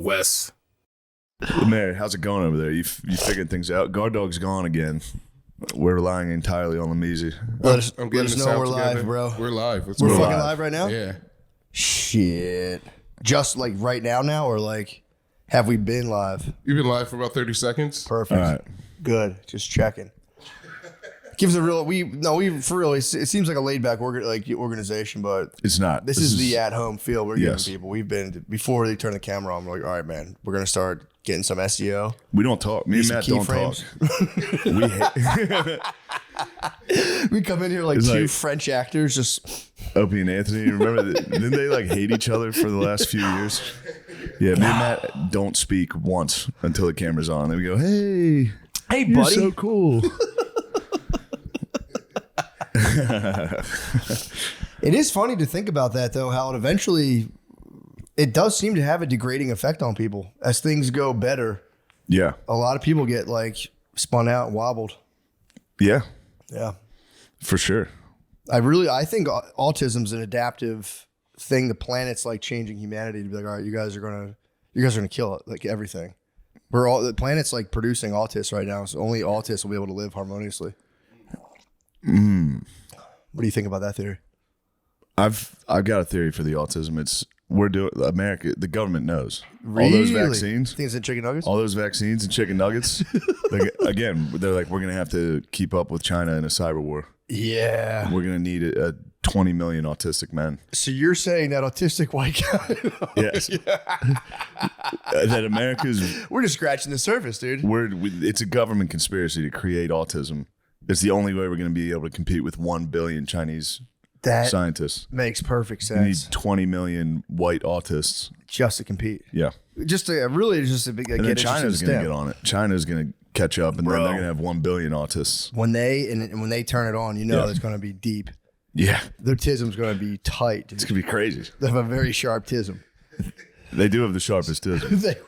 Wes. Lemaire, how's it going over there? You figured things out? Guard Dog's gone again. We're relying entirely on Lemeezy. Let us I'm getting know we're live, bro. We're live. We're fucking live right now? Yeah. Shit. Just like right now, or like have we been live? You've been live for about 30 seconds. Perfect. All right. Good. Just checking. Gives a real for real. It seems like a laid back organization, but It's not. This is the at home feel we're Yes. giving people. We've been before they turn the camera on. We're like, all right, man, we're gonna start getting some SEO. We don't talk. Me and Some Matt don't talk. We come in here like It's two like- French actors, just Opie and Anthony, remember? Didn't they like hate each other for the last few years? Yeah, me and Matt don't speak once until the camera's on. Then we go, hey, hey, you're buddy. so cool. It is funny to think about that, though, how it does seem to have a degrading effect on people. As things go better, Yeah. a lot of people get like spun out and wobbled. Yeah, Yeah. for sure. I think autism's an adaptive thing. The planet's like changing humanity to be like, all right, you guys are gonna kill it, like everything. The planet's like producing autists right now, so only autists will be able to live harmoniously. What do you think about that theory? I've got a theory for the autism. We're doing America. The government knows Really? all those vaccines. Things in chicken nuggets. All those vaccines and chicken nuggets. Again, they're like, we're gonna have to keep up with China in a cyber war. Yeah. We're gonna need a 20 million autistic men. So you're saying that autistic white guy? Yes. That America's. We're just scratching the surface, dude. It's a government conspiracy to create autism. It's the only way we're going to be able to compete with 1 billion Chinese That scientists. makes perfect We need sense. 20 million white autists. Just to compete. Yeah. Just to really just to get And then interested in China's going to STEM. get on it. China's going to catch up, and Bro. then they're going to have 1 billion autists. When they turn it on, Yeah. it's going to be deep. Yeah. Their tism's going to be tight. Dude. It's going to be crazy. They have a very sharp tism. They do have the sharpest tism.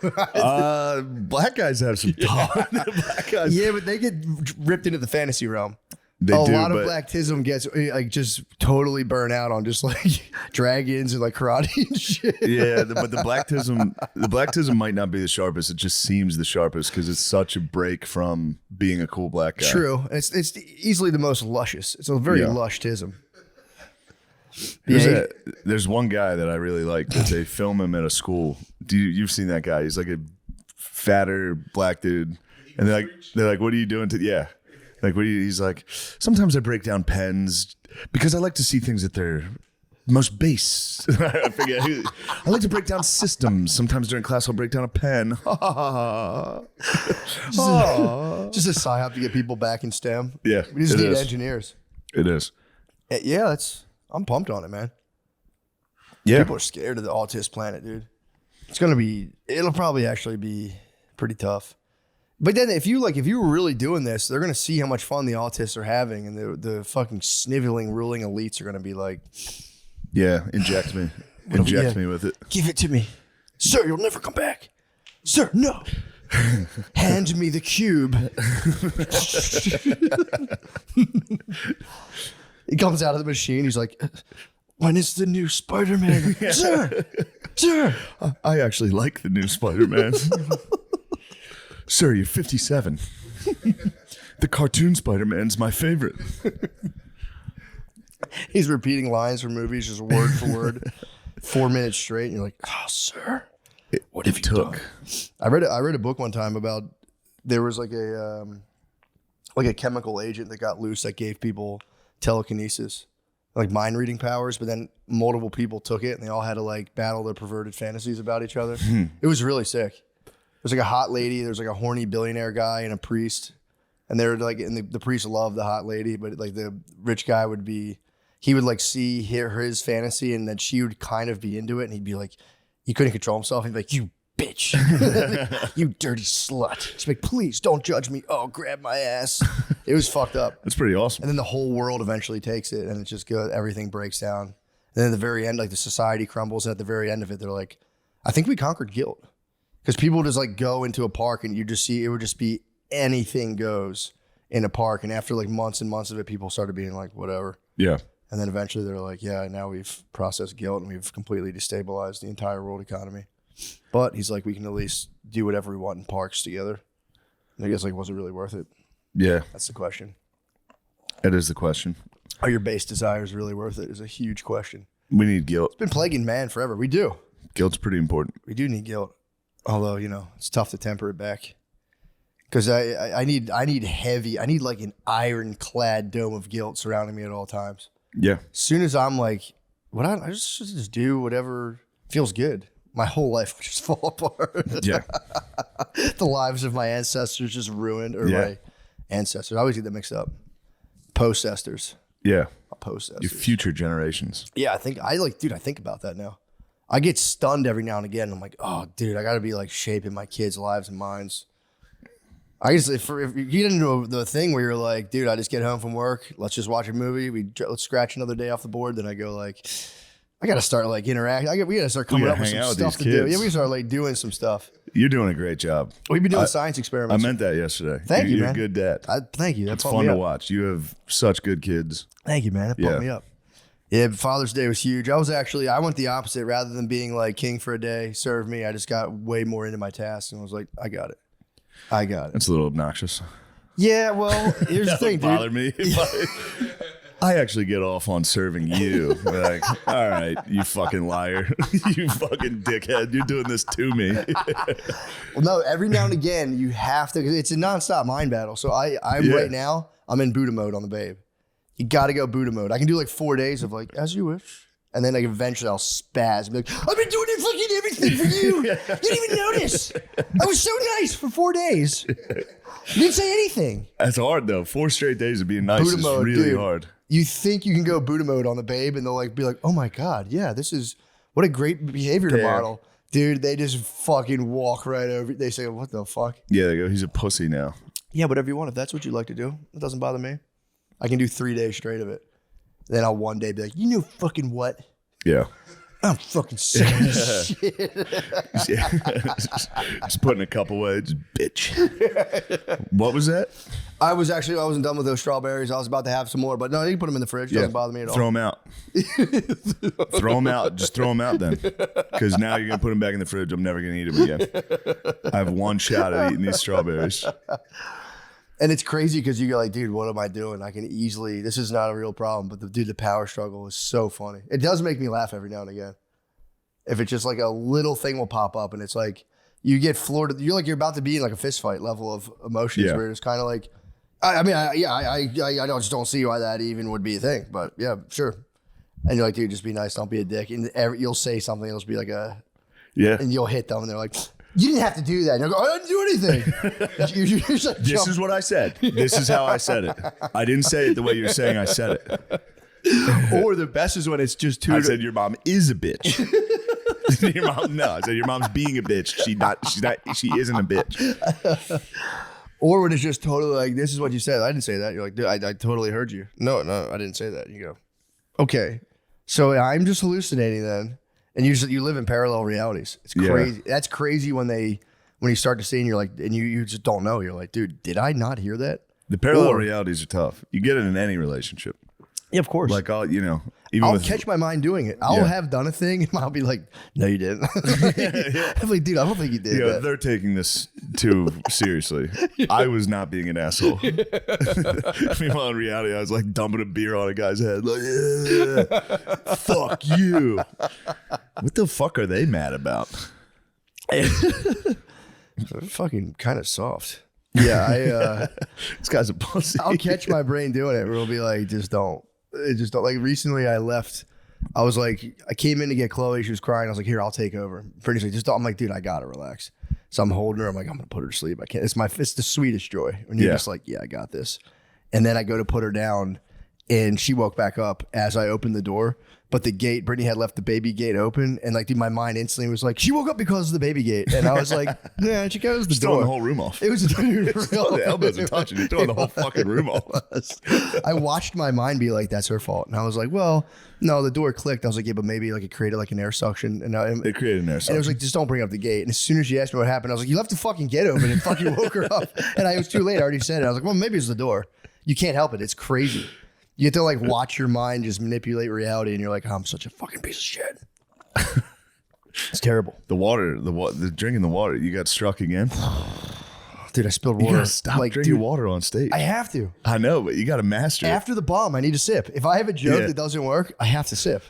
Black guys have some talk. Black guys. Yeah, but they get ripped into the fantasy realm. They a do, lot of but black tism gets like just totally burn out on just like dragons and like karate and shit. yeah, but the black tism might not be the sharpest. It just seems the sharpest because it's such a break from being a cool black guy. True. It's easily the most luscious. It's a very lush tism. There's one guy that I really like that they film him at a school. You've seen that guy? He's like a fatter black dude, and they're like, "What are you doing to?" Yeah, like he's like, "Sometimes I break down pens because I like to see things at their most base." I forget. I like to break down systems. Sometimes during class, I'll break down a pen. Just a psyop to get people back in STEM. Yeah, We just it need is. engineers. It is. Yeah, I'm pumped on it, man. Yeah, People are scared of the Autist Planet, dude. It'll probably actually be pretty tough. But then if you were really doing this, they're gonna see how much fun the autists are having, and the fucking sniveling ruling elites are gonna be like, yeah. Inject me with it. give it to me. Sir, you'll never come back. Sir, no. Hand me the cube. He comes out of the machine. He's like, when is the new Spider-Man? Sir. I actually like the new Spider-Man. Sir, you're 57. The cartoon Spider-Man's my favorite. He's repeating lines from movies just word for word, 4 minutes straight. And you're like, oh, sir. What have you took? I read a book one time about there was like a chemical agent that got loose that gave people telekinesis, like mind reading powers, but then multiple people took it and they all had to like battle their perverted fantasies about each other. It was really sick. There's like a hot lady, there's like a horny billionaire guy and a priest. And they're like, and the priest loved the hot lady, but like the rich guy would like see his fantasy and then she would kind of be into it and he'd be like, he couldn't control himself. He'd be like, you bitch, you dirty slut. She's like, please don't judge me. Oh, grab my ass. It was fucked up. That's pretty awesome. And then the whole world eventually takes it and it's just good. Everything breaks down. And then at the very end, like the society crumbles. And at the very end of it, they're like, I think we conquered guilt. Because people just like go into a park and you just see, it would just be anything goes in a park. And after like months and months of it, people started being like, whatever. Yeah. And then eventually they're like, yeah, now we've processed guilt and we've completely destabilized the entire world economy. But he's like, we can at least do whatever we want in parks together. And I guess like, was it really worth it? Yeah, That's the question. that is the question. Are your base desires really worth it? Is a huge question. We need guilt. It's been plaguing man forever. We do. Guilt's pretty important. We do need guilt. Although, it's tough to temper it back. Because I need like an ironclad dome of guilt surrounding me at all times. Yeah. As soon as I'm like, I just do whatever feels good, my whole life would just fall apart. Yeah. The lives of my ancestors just ruined, or Yeah. my ancestors. I always get that mixed up. Post-esters. Yeah. Post-esters. Your future generations. Yeah, I think about that now. I get stunned every now and again. I'm like, oh, dude, I got to be like shaping my kids' lives and minds. I guess if you get into the thing where you're like, dude, I just get home from work, let's just watch a movie, let's scratch another day off the board. Then I go like, I got to start like interacting. We got to start coming up with some stuff to do. Yeah, we start like doing some stuff. You're doing a great job. We've been doing science experiments. I meant that yesterday. Thank you, You're man. a good dad. Thank you. It's fun to watch. You have such good kids. Thank you, man. That pumped me up. Yeah, Father's Day was huge. I went the opposite. Rather than being like king for a day, serve me, I just got way more into my tasks and was like, I got it. That's a little obnoxious. Yeah, well, here's the thing, dude. Bother me. I actually get off on serving you. Like, all right, you fucking liar. You fucking dickhead. You're doing this to me. Well, no, every now and again, you have to, 'cause it's a nonstop mind battle. So right now, I'm in Buddha mode on the babe. You got to go Buddha mode. I can do like 4 days of like, as you wish. And then like eventually I'll spaz and be like, I've been doing fucking everything for you. You didn't even notice. I was so nice for 4 days. You didn't say anything. That's hard though. 4 straight days of being nice Buddha is mode, really dude. hard. You think you can go Buddha mode on the babe and they'll like be like, oh my God, yeah, what a great behavior to model. Dude, they just fucking walk right over. They say, what the fuck? Yeah, they go, he's a pussy now. Yeah, whatever you want. If that's what you like to do, it doesn't bother me. I can do 3 days straight of it. Then I'll one day be like, you know fucking what? Yeah. I'm fucking sick of this shit. Just putting a couple words, bitch. What was that? I wasn't done with those strawberries. I was about to have some more, but no, you can put them in the fridge. Doesn't bother me at all. Throw them out. Throw them out. Just throw them out then. Because now you're going to put them back in the fridge. I'm never going to eat them again. I have one shot at eating these strawberries. And it's crazy because you go like, dude, what am I doing? This is not a real problem. But the power struggle is so funny. It does make me laugh every now and again. If it's just like a little thing will pop up and it's like, you get floored. You're like, you're about to be in like a fist fight level of emotions where it's kind of like, I just don't see why that even would be a thing. But yeah, sure. And you're like, dude, just be nice. Don't be a dick. And you'll say something. It'll just be like and you'll hit them and they're like, you didn't have to do that. And you'll go, I didn't do anything. You're just like, this is what I said. This is how I said it. I didn't say it the way you're saying I said it. Or the best is when it's just two. I said your mom is a bitch. I said your mom's being a bitch. She isn't a bitch. Or when it's just totally like, this is what you said. I didn't say that. You're like, dude, I totally heard you. No, I didn't say that. You go, okay. So I'm just hallucinating then. And you live in parallel realities. It's crazy. Yeah. That's crazy when you start to see and you're like, and you just don't know. You're like, dude, did I not hear that? The parallel realities are tough. You get it in any relationship. Yeah, of course. Like I'll catch my mind doing it. I'll have done a thing and I'll be like, no, you didn't. I'm like, dude, I don't think you did that. They're taking this too seriously. I was not being an asshole. Meanwhile, in reality, I was like dumping a beer on a guy's head. Like, fuck you. What the fuck are they mad about? Fucking kind of soft. Yeah, this guy's a pussy. I'll catch my brain doing it. Where it'll be like, just don't. Like recently, I left. I was like, I came in to get Chloe. She was crying. I was like, here, I'll take over. Pretty soon, I'm like, dude, I gotta relax. So I'm holding her. I'm like, I'm gonna put her to sleep. I can't. It's the sweetest joy when you're just like, yeah, I got this. And then I go to put her down, and she woke back up as I opened the door. But the gate, Brittany had left the baby gate open, and like, dude, my mind instantly was like, she woke up because of the baby gate, and I was like, yeah, she goes the door. throwing the whole room off. It was the elbows are touching. You're throwing the whole fucking room off. I watched my mind be like, that's her fault, and I was like, well, no, the door clicked. I was like, yeah, but maybe like it created like an air suction, and it created an air suction. And it was like, just don't bring up the gate. And as soon as she asked me what happened, I was like, you left the fucking gate open and fucking woke her up, and it was too late. I already said it. I was like, well, maybe it's the door. You can't help it. It's crazy. You have to like watch your mind just manipulate reality, and you're like, oh, I'm such a fucking piece of shit. It's terrible. The drinking the water. You got struck again. Dude, I spilled You water. gotta stop drinking water on stage. I have to. I know, but you got to master it. After the bomb, I need to sip. If I have a joke that doesn't work, I have to sip.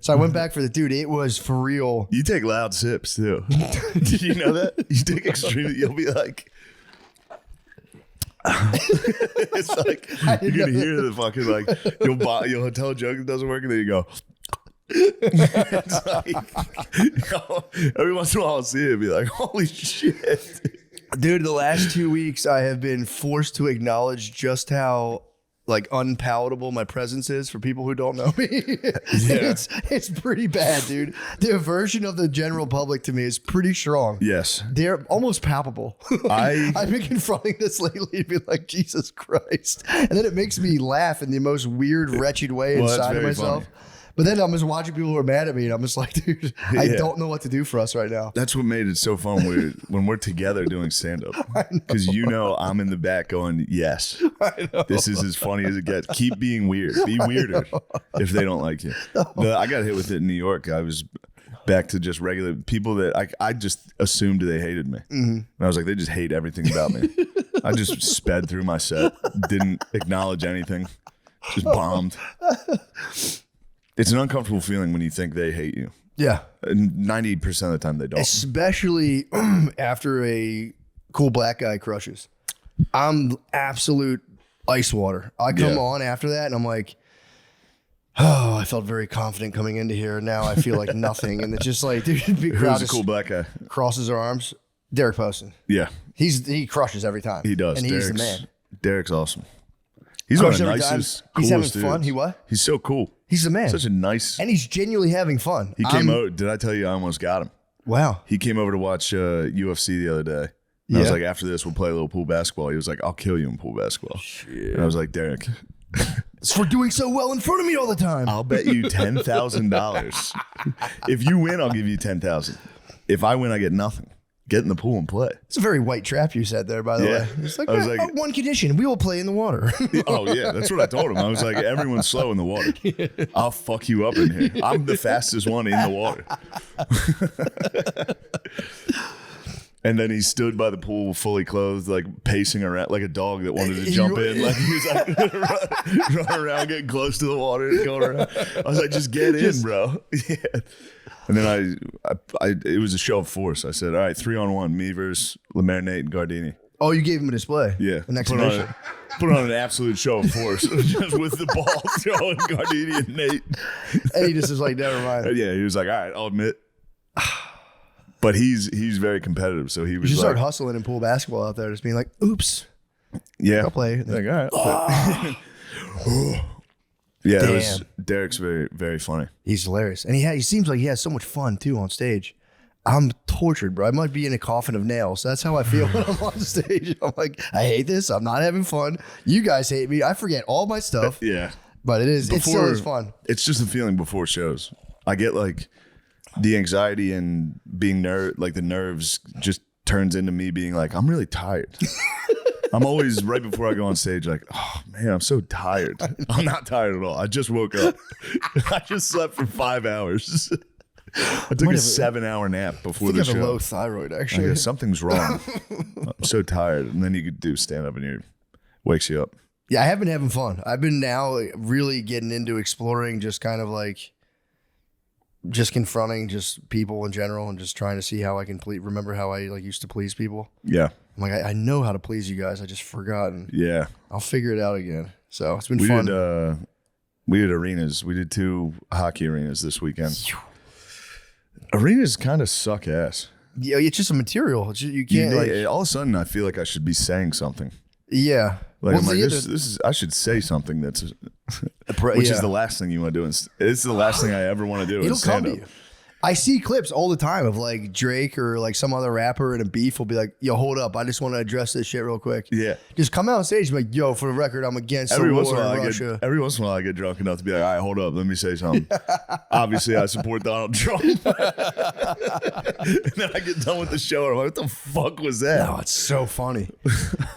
So I went back for the dude. It was for real. You take loud sips too. Did you know that? You take extreme. You'll be like, it's like you're gonna hear the fucking like you'll tell a joke that doesn't work, and then you go. It's like, every once in a while I'll see it and be like, holy shit. Dude, the last 2 weeks I have been forced to acknowledge just how like unpalatable my presence is for people who don't know me. It's pretty bad, dude. The aversion of the general public to me is pretty strong. Yes. They're almost palpable. I've been confronting this lately and be like, Jesus Christ. And then it makes me laugh in the most weird, wretched way inside of myself. Funny. But then I'm just watching people who are mad at me, and I'm just like, dude, I don't know what to do for us right now. That's what made it so fun when we're together doing stand-up. Because I'm in the back going, yes, this is as funny as it gets. Keep being weird. Be weirder if they don't like you. I got hit with it in New York. I was back to just regular people that I just assumed they hated me. Mm-hmm. And I was like, they just hate everything about me. I just sped through my set, didn't acknowledge anything, just bombed. It's an uncomfortable feeling when you think they hate you. Yeah. 90% of the time they don't. Especially after a cool black guy crushes. I'm absolute ice water. I come on after that and I'm like, oh, I felt very confident coming into here. Now I feel like nothing. And it's just like, dude, big crowd. Who's a cool black guy? Crosses our arms. Derek Poston. Yeah. He crushes every time. He does. And he's the man. Derek's awesome. He's one of the nicest, he's coolest having fun. dudes. He what? He's so cool. He's the man. Such a nice. And he's genuinely having fun. He came over. Did I tell you I almost got him? Wow. He came over to watch UFC the other day. And I was like, after this, we'll play a little pool basketball. He was like, I'll kill you in pool basketball. Shit. And I was like, Derek. It's for doing so well in front of me all the time. I'll bet you $10,000. If you win, I'll give you $10,000. If I win, I get nothing. Get in the pool and play. It's a very white trap you said there, by the way. It's like, one condition. We will play in the water. Oh, yeah. That's what I told him. I was like, everyone's slow in the water. I'll fuck you up in here. I'm the fastest one in the water. And then he stood by the pool fully clothed, like pacing around like a dog that wanted to jump in. Like he was like running around, getting close to the water and going around. I was like, just get in, bro. Yeah. And then it was a show of force. I said, all right, 3-on-1, me versus Lemaire, Nate, and Gardini. Oh, you gave him a display? Yeah. An exhibition. Put on an absolute show of force. Just with the ball throwing Gardini and Nate. And he just was like, never mind. Yeah, he was like, all right, I'll admit. But he's very competitive, so he was you should like, start hustling and pool basketball out there, just being like, oops. Yeah. I'll play. Like, all right. Yeah, Derek's very, very funny. He's hilarious. And he seems like he has so much fun, too, on stage. I'm tortured, bro. I might be in a coffin of nails. That's how I feel when I'm on stage. I'm like, I hate this. I'm not having fun. You guys hate me. I forget all my stuff. Yeah. But it still is fun. It's just a feeling before shows. I get like the anxiety and being like the nerves just turns into me being like, I'm really tired. I'm always right before I go on stage like, oh man, I'm so tired. I'm not tired at all. I just woke up. I just slept for 5 hours. I took a 7-hour nap before the show. I have a low thyroid, actually. I guess something's wrong. I'm so tired. And then you could do stand up and it wakes you up. Yeah, I have been having fun. I've been now really getting into exploring just kind of like just confronting just people in general and just trying to see how I can remember how I like used to please people. Yeah. I'm like, I know how to please you guys. I just forgotten. Yeah. I'll figure it out again. So it's been fun. We did arenas. We did 2 hockey arenas this weekend. Arenas kind of suck ass. Yeah, it's just a material. You can't all of a sudden I feel like I should be saying something. Yeah. Like, I'm like, this is, I should say something which is the last thing you want to do. It's the last thing I ever want to do. It'll come to you. I see clips all the time of like Drake or like some other rapper in a beef will be like, yo, hold up. I just want to address this shit real quick. Yeah. Just come out on stage and be like, yo, for the record, I'm against the war in Russia. Every once in a while I get drunk enough to be like, all right, hold up. Let me say something. Obviously, I support Donald Trump. And then I get done with the show and I'm like, what the fuck was that? No, it's so funny.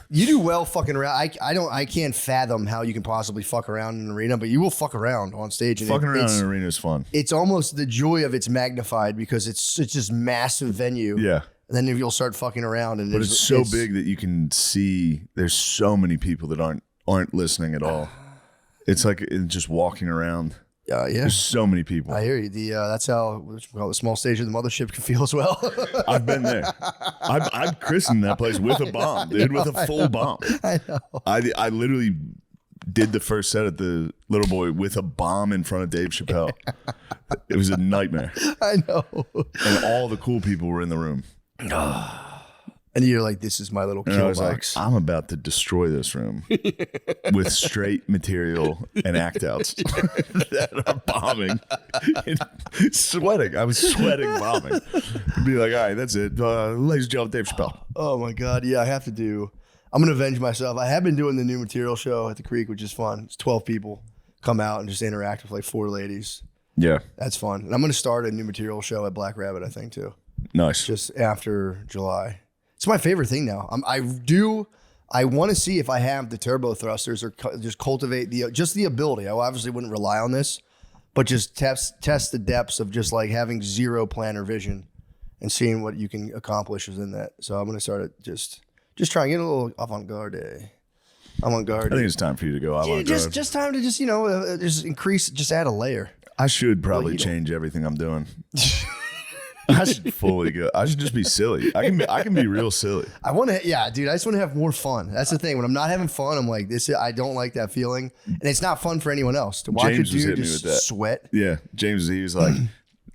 You do well fucking around. I can't fathom how you can possibly fuck around in an arena, but you will fuck around on stage. And fucking around in an arena is fun. It's almost the joy of its magnitude magnified because it's just massive venue. Yeah. And then you'll start fucking around, and But it's so big that you can see there's so many people that aren't listening at all. It's like just walking around. Yeah. There's so many people. I hear you. That's how the small stage of the mothership can feel as well. I've been there. I've christened that place with a bomb, dude, with a full bomb. I know. I literally did the first set at the Little Boy with a bomb in front of Dave Chappelle. It was a nightmare. I know. And all the cool people were in the room. And you're like, this is my little And I kill was box. like, I'm about to destroy this room with straight material and act outs that are bombing. Sweating. I was sweating bombing. Be like, all right, that's it. Ladies and gentlemen, Dave Chappelle. Oh my God. Yeah, I'm going to avenge myself. I have been doing the new material show at the Creek, which is fun. It's 12 people come out and just interact with like 4 ladies. Yeah. That's fun. And I'm going to start a new material show at Black Rabbit, I think, too. Nice. Just after July. It's my favorite thing now. I want to see if I have the turbo thrusters or just cultivate the ability. I obviously wouldn't rely on this, but just test the depths of just like having zero planner vision and seeing what you can accomplish within that. So I'm going to start it just try and get a little avant-garde. I think it's time for you to go avant-garde. Just time to just increase, just add a layer. I should probably change everything I'm doing. I should fully go. I should just be silly. I can be real silly. Dude. I just want to have more fun. That's the thing. When I'm not having fun, I'm like, I don't like that feeling, and it's not fun for anyone else to watch James a was dude hitting me just with that. sweat. Yeah, James, he was like,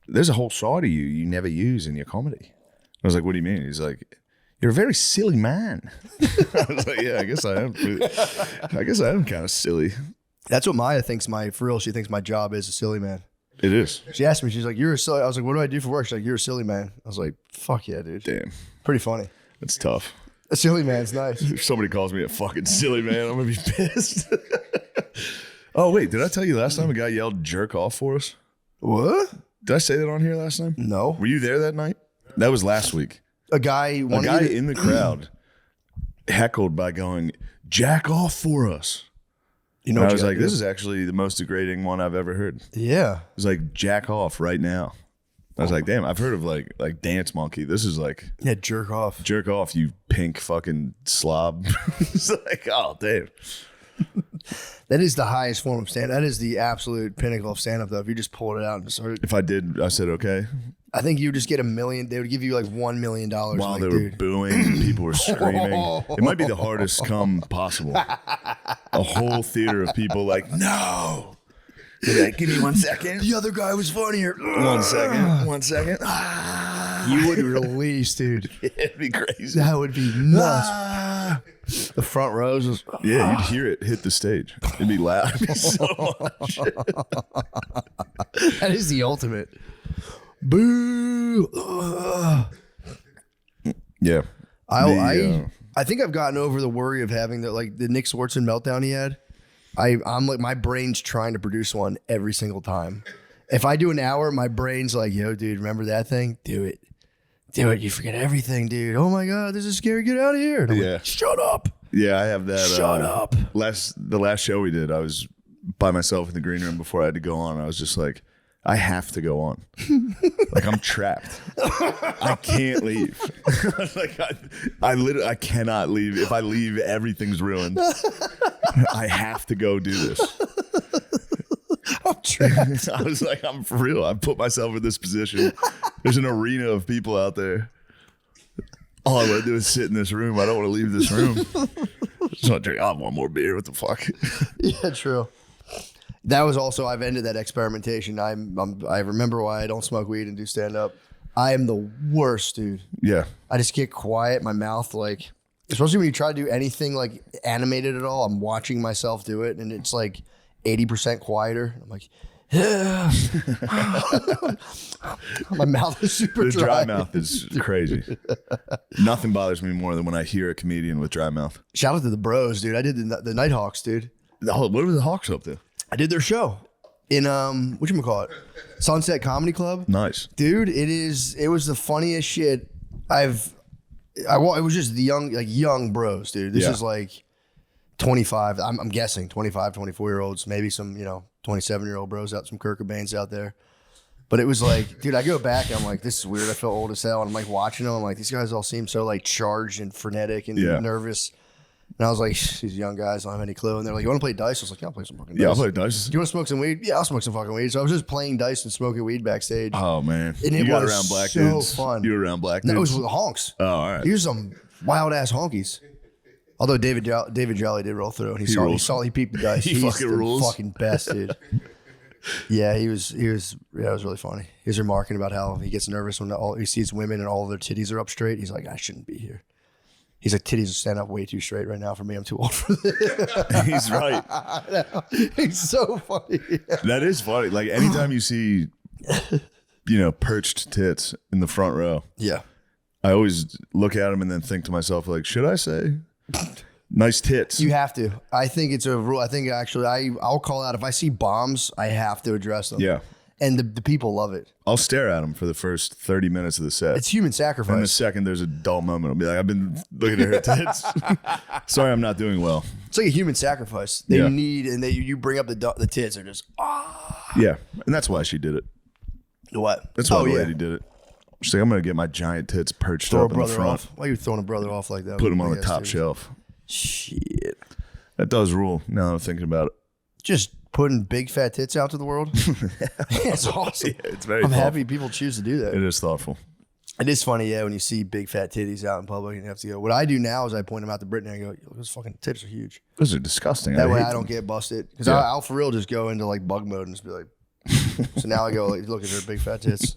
"There's a whole side of you never use in your comedy." I was like, "What do you mean?" He's like, "You're a very silly man." I was like, "Yeah, I guess I am. I guess I am kind of silly." That's what Maya thinks. For real, she thinks my job is a silly man. It is. She asked me, she's like, "You're a silly." I was like, "What do I do for work?" She's like, "You're a silly man." I was like, "Fuck yeah, dude." Damn, Pretty funny. that's tough. A silly man's nice. If somebody calls me a fucking silly man, I'm gonna be pissed. Oh wait, did I tell you last time a guy yelled "jerk off" for us? What? Did I say that on here last time? No. Were you there that night? That was last week. A guy In the crowd heckled by going, "Jack off for us." You know, And I was like, "This is actually the most degrading one I've ever heard." Yeah. It was like, "Jack off right now." I was like, "Damn, I've heard of like dance monkey. This is like Yeah, jerk off. jerk off, you pink fucking slob." It's like, oh damn. That is the highest form of stand. That is the absolute pinnacle of stand up, though. If you just pulled it out and started, If I said okay. I think you would just get $1 million. They would give you like $1 million. While like, they were dude. booing and people were screaming. It might be the hardest come possible. A whole theater of people like, "No." They're like, "Give me 1 second. The other guy was funnier. 1 second. 1 second. Ah. You would release, dude. It'd be crazy. That would be nuts. Ah. The front rows was. Yeah, you'd hear it hit the stage. It'd be loud. It'd be so much. That is the ultimate. Boo. Yeah. I think I've gotten over the worry of having the Nick Swartzen meltdown he had. I'm like, my brain's trying to produce one every single time. If I do an hour, my brain's like, "Yo, dude, remember that thing? Do it. Do it. You forget everything, dude. Oh my God, this is scary. Get out of here." And I'm like, "Shut up. Yeah, I have that. Shut up." The last show we did, I was by myself in the green room before I had to go on. I was just like, I have to go on. Like, I'm trapped. I can't leave. Like, I literally, I cannot leave. If I leave, everything's ruined. I have to go do this. I'm trapped. I was like, I'm for real. I put myself in this position. There's an arena of people out there. All I want to do is sit in this room. I don't want to leave this room. Just want to drink. I want one more beer. What the fuck? Yeah, true. That was also, I've ended that experimentation. I remember why I don't smoke weed and do stand up. I am the worst, dude. Yeah. I just get quiet. My mouth, like, especially when you try to do anything like animated at all, I'm watching myself do it and it's like 80% quieter. I'm like, yeah. My mouth is super The dry. dry mouth is crazy. Nothing bothers me more than when I hear a comedian with dry mouth. Shout out to the bros, dude. I did the Nighthawks, dude. What were the Hawks up to? I did their show in whatchamacallit? Sunset Comedy Club. Nice. Dude, it was the funniest shit it was just the young bros, dude. This is like 25, I'm guessing 25, 24-year-olds, maybe some, 27-year-old bros out, some Kurt Cobains out there. But it was like, dude, I go back and I'm like, this is weird. I feel old as hell. And I'm like watching them. I'm like, these guys all seem so like charged and frenetic and nervous. And I was like, these young guys don't have any clue. And they're like, you want to play dice? I was like, yeah, I'll play some fucking dice. Yeah, I'll play dice. Do you want to smoke some weed? Yeah, I'll smoke some fucking weed. So I was just playing dice and smoking weed backstage. Oh, man. And it you got was around black so dudes? fun. You were around black dudes? No, it was with the honks. Oh, all right. Here's some wild ass honkies. Although David Jolly did roll through, and he peeped the dice. He fucking rules. Fucking best, dude. Yeah, it was really funny. He was remarking about how he gets nervous when he sees women and all of their titties are up straight. He's like, I shouldn't be here. He's like, titties stand up way too straight right now for me. I'm too old for this. He's right. I know. He's so funny. That is funny. Like anytime you see, perched tits in the front row. Yeah. I always look at them and then think to myself, like, should I say nice tits? You have to. I think it's a rule. I think actually I'll call out if I see bombs, I have to address them. Yeah. And the people love it. I'll stare at them for the first 30 minutes of the set. It's human sacrifice. And the second there's a dull moment, I'll be like, I've been looking at her tits. Sorry, I'm not doing well. It's like a human sacrifice. They need, and you bring up the tits, they're just, Yeah. And that's why she did it. What? That's why the lady did it. She's like, I'm going to get my giant tits perched Throw up a in the brother front. off. Why are you throwing a brother off like that? Put him on the top shelf. Shit. That does rule now that I'm thinking about it. Just putting big fat tits out to the world. It's awesome. Yeah, it's very I'm thoughtful. happy people choose to do that. It is thoughtful. It is funny, when you see big fat titties out in public and you have to go. What I do now is I point them out to Brittany and I go, those fucking tits are huge. Those are disgusting. That way hate I don't them. get busted. Because I'll for real just go into like bug mode and just be like, so now I go like, look at her big fat tits.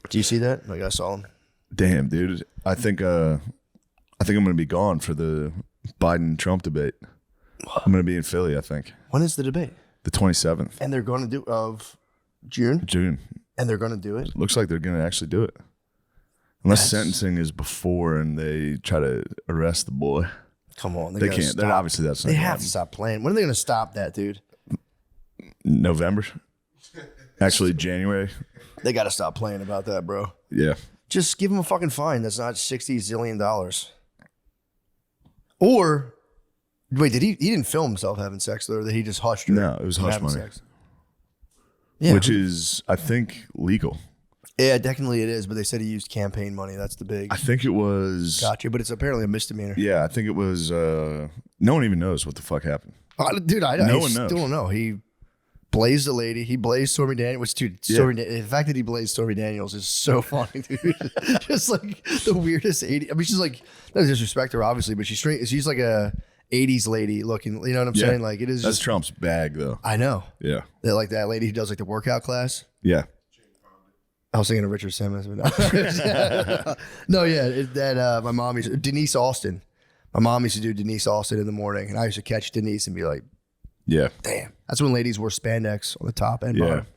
Do you see that? Like I saw them. Damn, dude. I think I'm going to be gone for the Biden-Trump debate. I'm going to be in Philly, I think. When is the debate? The 27th. And they're going to do of June? June. And they're going to do it? Looks like they're going to actually do it. Unless sentencing is before and they try to arrest the boy. Come on. They can't. They're obviously that's not They gonna have happen. to stop playing. When are they going to stop that, dude? November. Actually, January. They got to stop playing about that, bro. Yeah. Just give him a fucking fine. That's not $60 zillion. Or, wait, he didn't film himself having sex, though? Or he just hushed her? No, it was hush having money. sex? Yeah. Which is, I think, legal. Yeah, technically it is, but they said he used campaign money. That's the big. I think it was. Gotcha, but it's apparently a misdemeanor. Yeah, I think it was. No one even knows what the fuck happened. Dude, I No one still knows. don't know. He blazed the lady. He blazed Stormy Daniels. Which, dude, the fact that he blazed Stormy Daniels is so funny, dude. Just like the weirdest 80s. I mean, she's like, no disrespect to her, obviously, but she's like a 80s lady looking. You know what I'm saying? Like, it is That's just. Trump's bag, though. I know. Yeah. That, like that lady who does like the workout class. Yeah. I was thinking of Richard Simmons. But no, yeah. My mom used to, Denise Austin. My mom used to do Denise Austin in the morning, and I used to catch Denise and be like, Yeah. damn. That's when ladies wore spandex on the top and Yeah. bottom.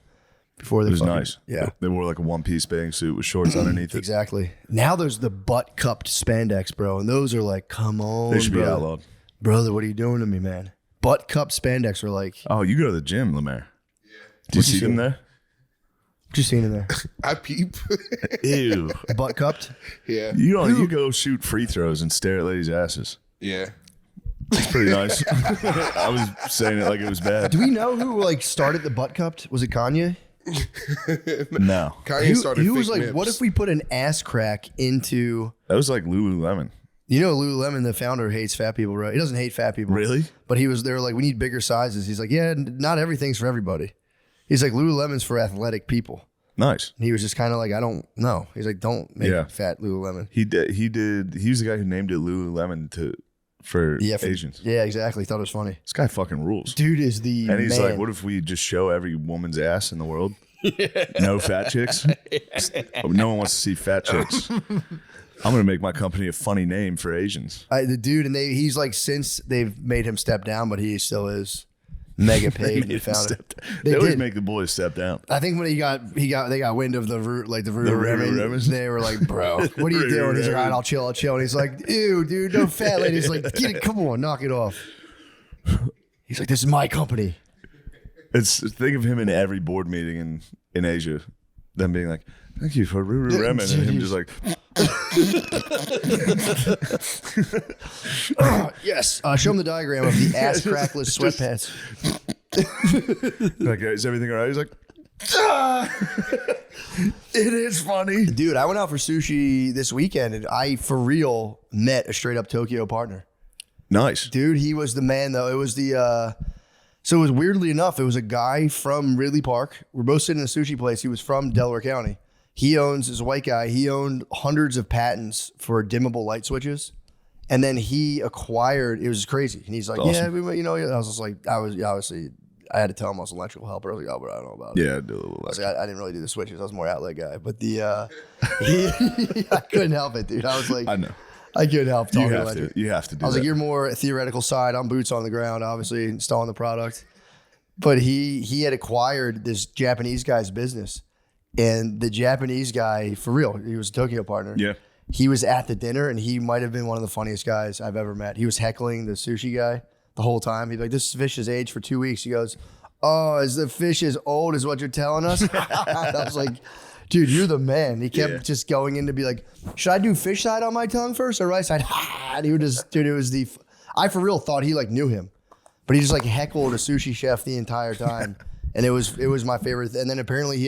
Before they It was fucking- nice. Yeah. They wore like a one-piece bathing suit with shorts underneath it. Exactly. Now there's the butt cupped spandex, bro. And those are like, come on, They should be brother. outlawed. Brother, what are you doing to me, man? Butt cupped spandex are like, Oh, you go to the gym, Lemaire. Do you see them there? what you seen in there? I peep. Ew. Butt cupped? Yeah. You go shoot free throws and stare at ladies' asses. Yeah. It's pretty nice. I was saying it like it was bad. Do we know who like started the butt cupped? Was it Kanye? No. Kanye started He was fake like, nips. what if we put an ass crack into... That was like Lululemon. You know, Lululemon, the founder, hates fat people, right? He doesn't hate fat people. Really? But they were like, we need bigger sizes. He's like, yeah, not everything's for everybody. He's like, Lululemon's for athletic people. Nice. And he was just kind of like, I don't know. He's like, don't make Yeah. fat Lululemon. He did. He was the guy who named it Lululemon for Asians. Yeah, exactly. Thought it was funny. This guy fucking rules. Dude is the And he's man. like, what if we just show every woman's ass in the world? No fat chicks? No one wants to see fat chicks. I'm going to make my company a funny name for Asians. The dude, and he's like, since they've made him step down, but he still is mega paid. They and found it. They always did. make the boys step down. I think when they got wind of the Lululemons? they were like, bro, what are you doing? He's like, all right, I'll chill. And he's like, ew, dude, no fat lady. He's like, get it, come on, knock it off. He's like, this is my company. Think of him in every board meeting in Asia, them being like, thank you for Lululemon, and him just like, yes. Show him the diagram of the ass crackless sweatpants. like, is everything all right? He's like, It is funny. Dude, I went out for sushi this weekend and I, for real, met a straight up Tokyo partner. Nice. Dude, he was the man though. It was so it was weirdly enough, it was a guy from Ridley Park. We're both sitting in a sushi place. He was from Delaware County. He owns, a white guy, he owned hundreds of patents for dimmable light switches. And then he acquired, it was crazy. And he's like, awesome. yeah, I was just like, obviously, I had to tell him I was an electrical helper. I was like, oh, but I don't know about it. Yeah, do a little I was like, I didn't really do the switches. I was more outlet guy. But I couldn't help it, dude. I was like, I know. I couldn't help talking You electric. have to do I was that. like, you're more theoretical side. I'm boots on the ground, obviously, installing the product. But he had acquired this Japanese guy's business. And the Japanese guy, for real, he was a Tokyo partner. Yeah. He was at the dinner, and he might have been one of the funniest guys I've ever met. He was heckling the sushi guy the whole time. He'd be like, this fish is aged for 2 weeks. He goes, oh, is the fish as old as what you're telling us? I was like, dude, you're the man. He kept just going in to be like, should I do fish side on my tongue first or right side? And he would just, dude, it was I for real thought he like knew him. But he just like heckled a sushi chef the entire time. And it was my favorite. And then apparently he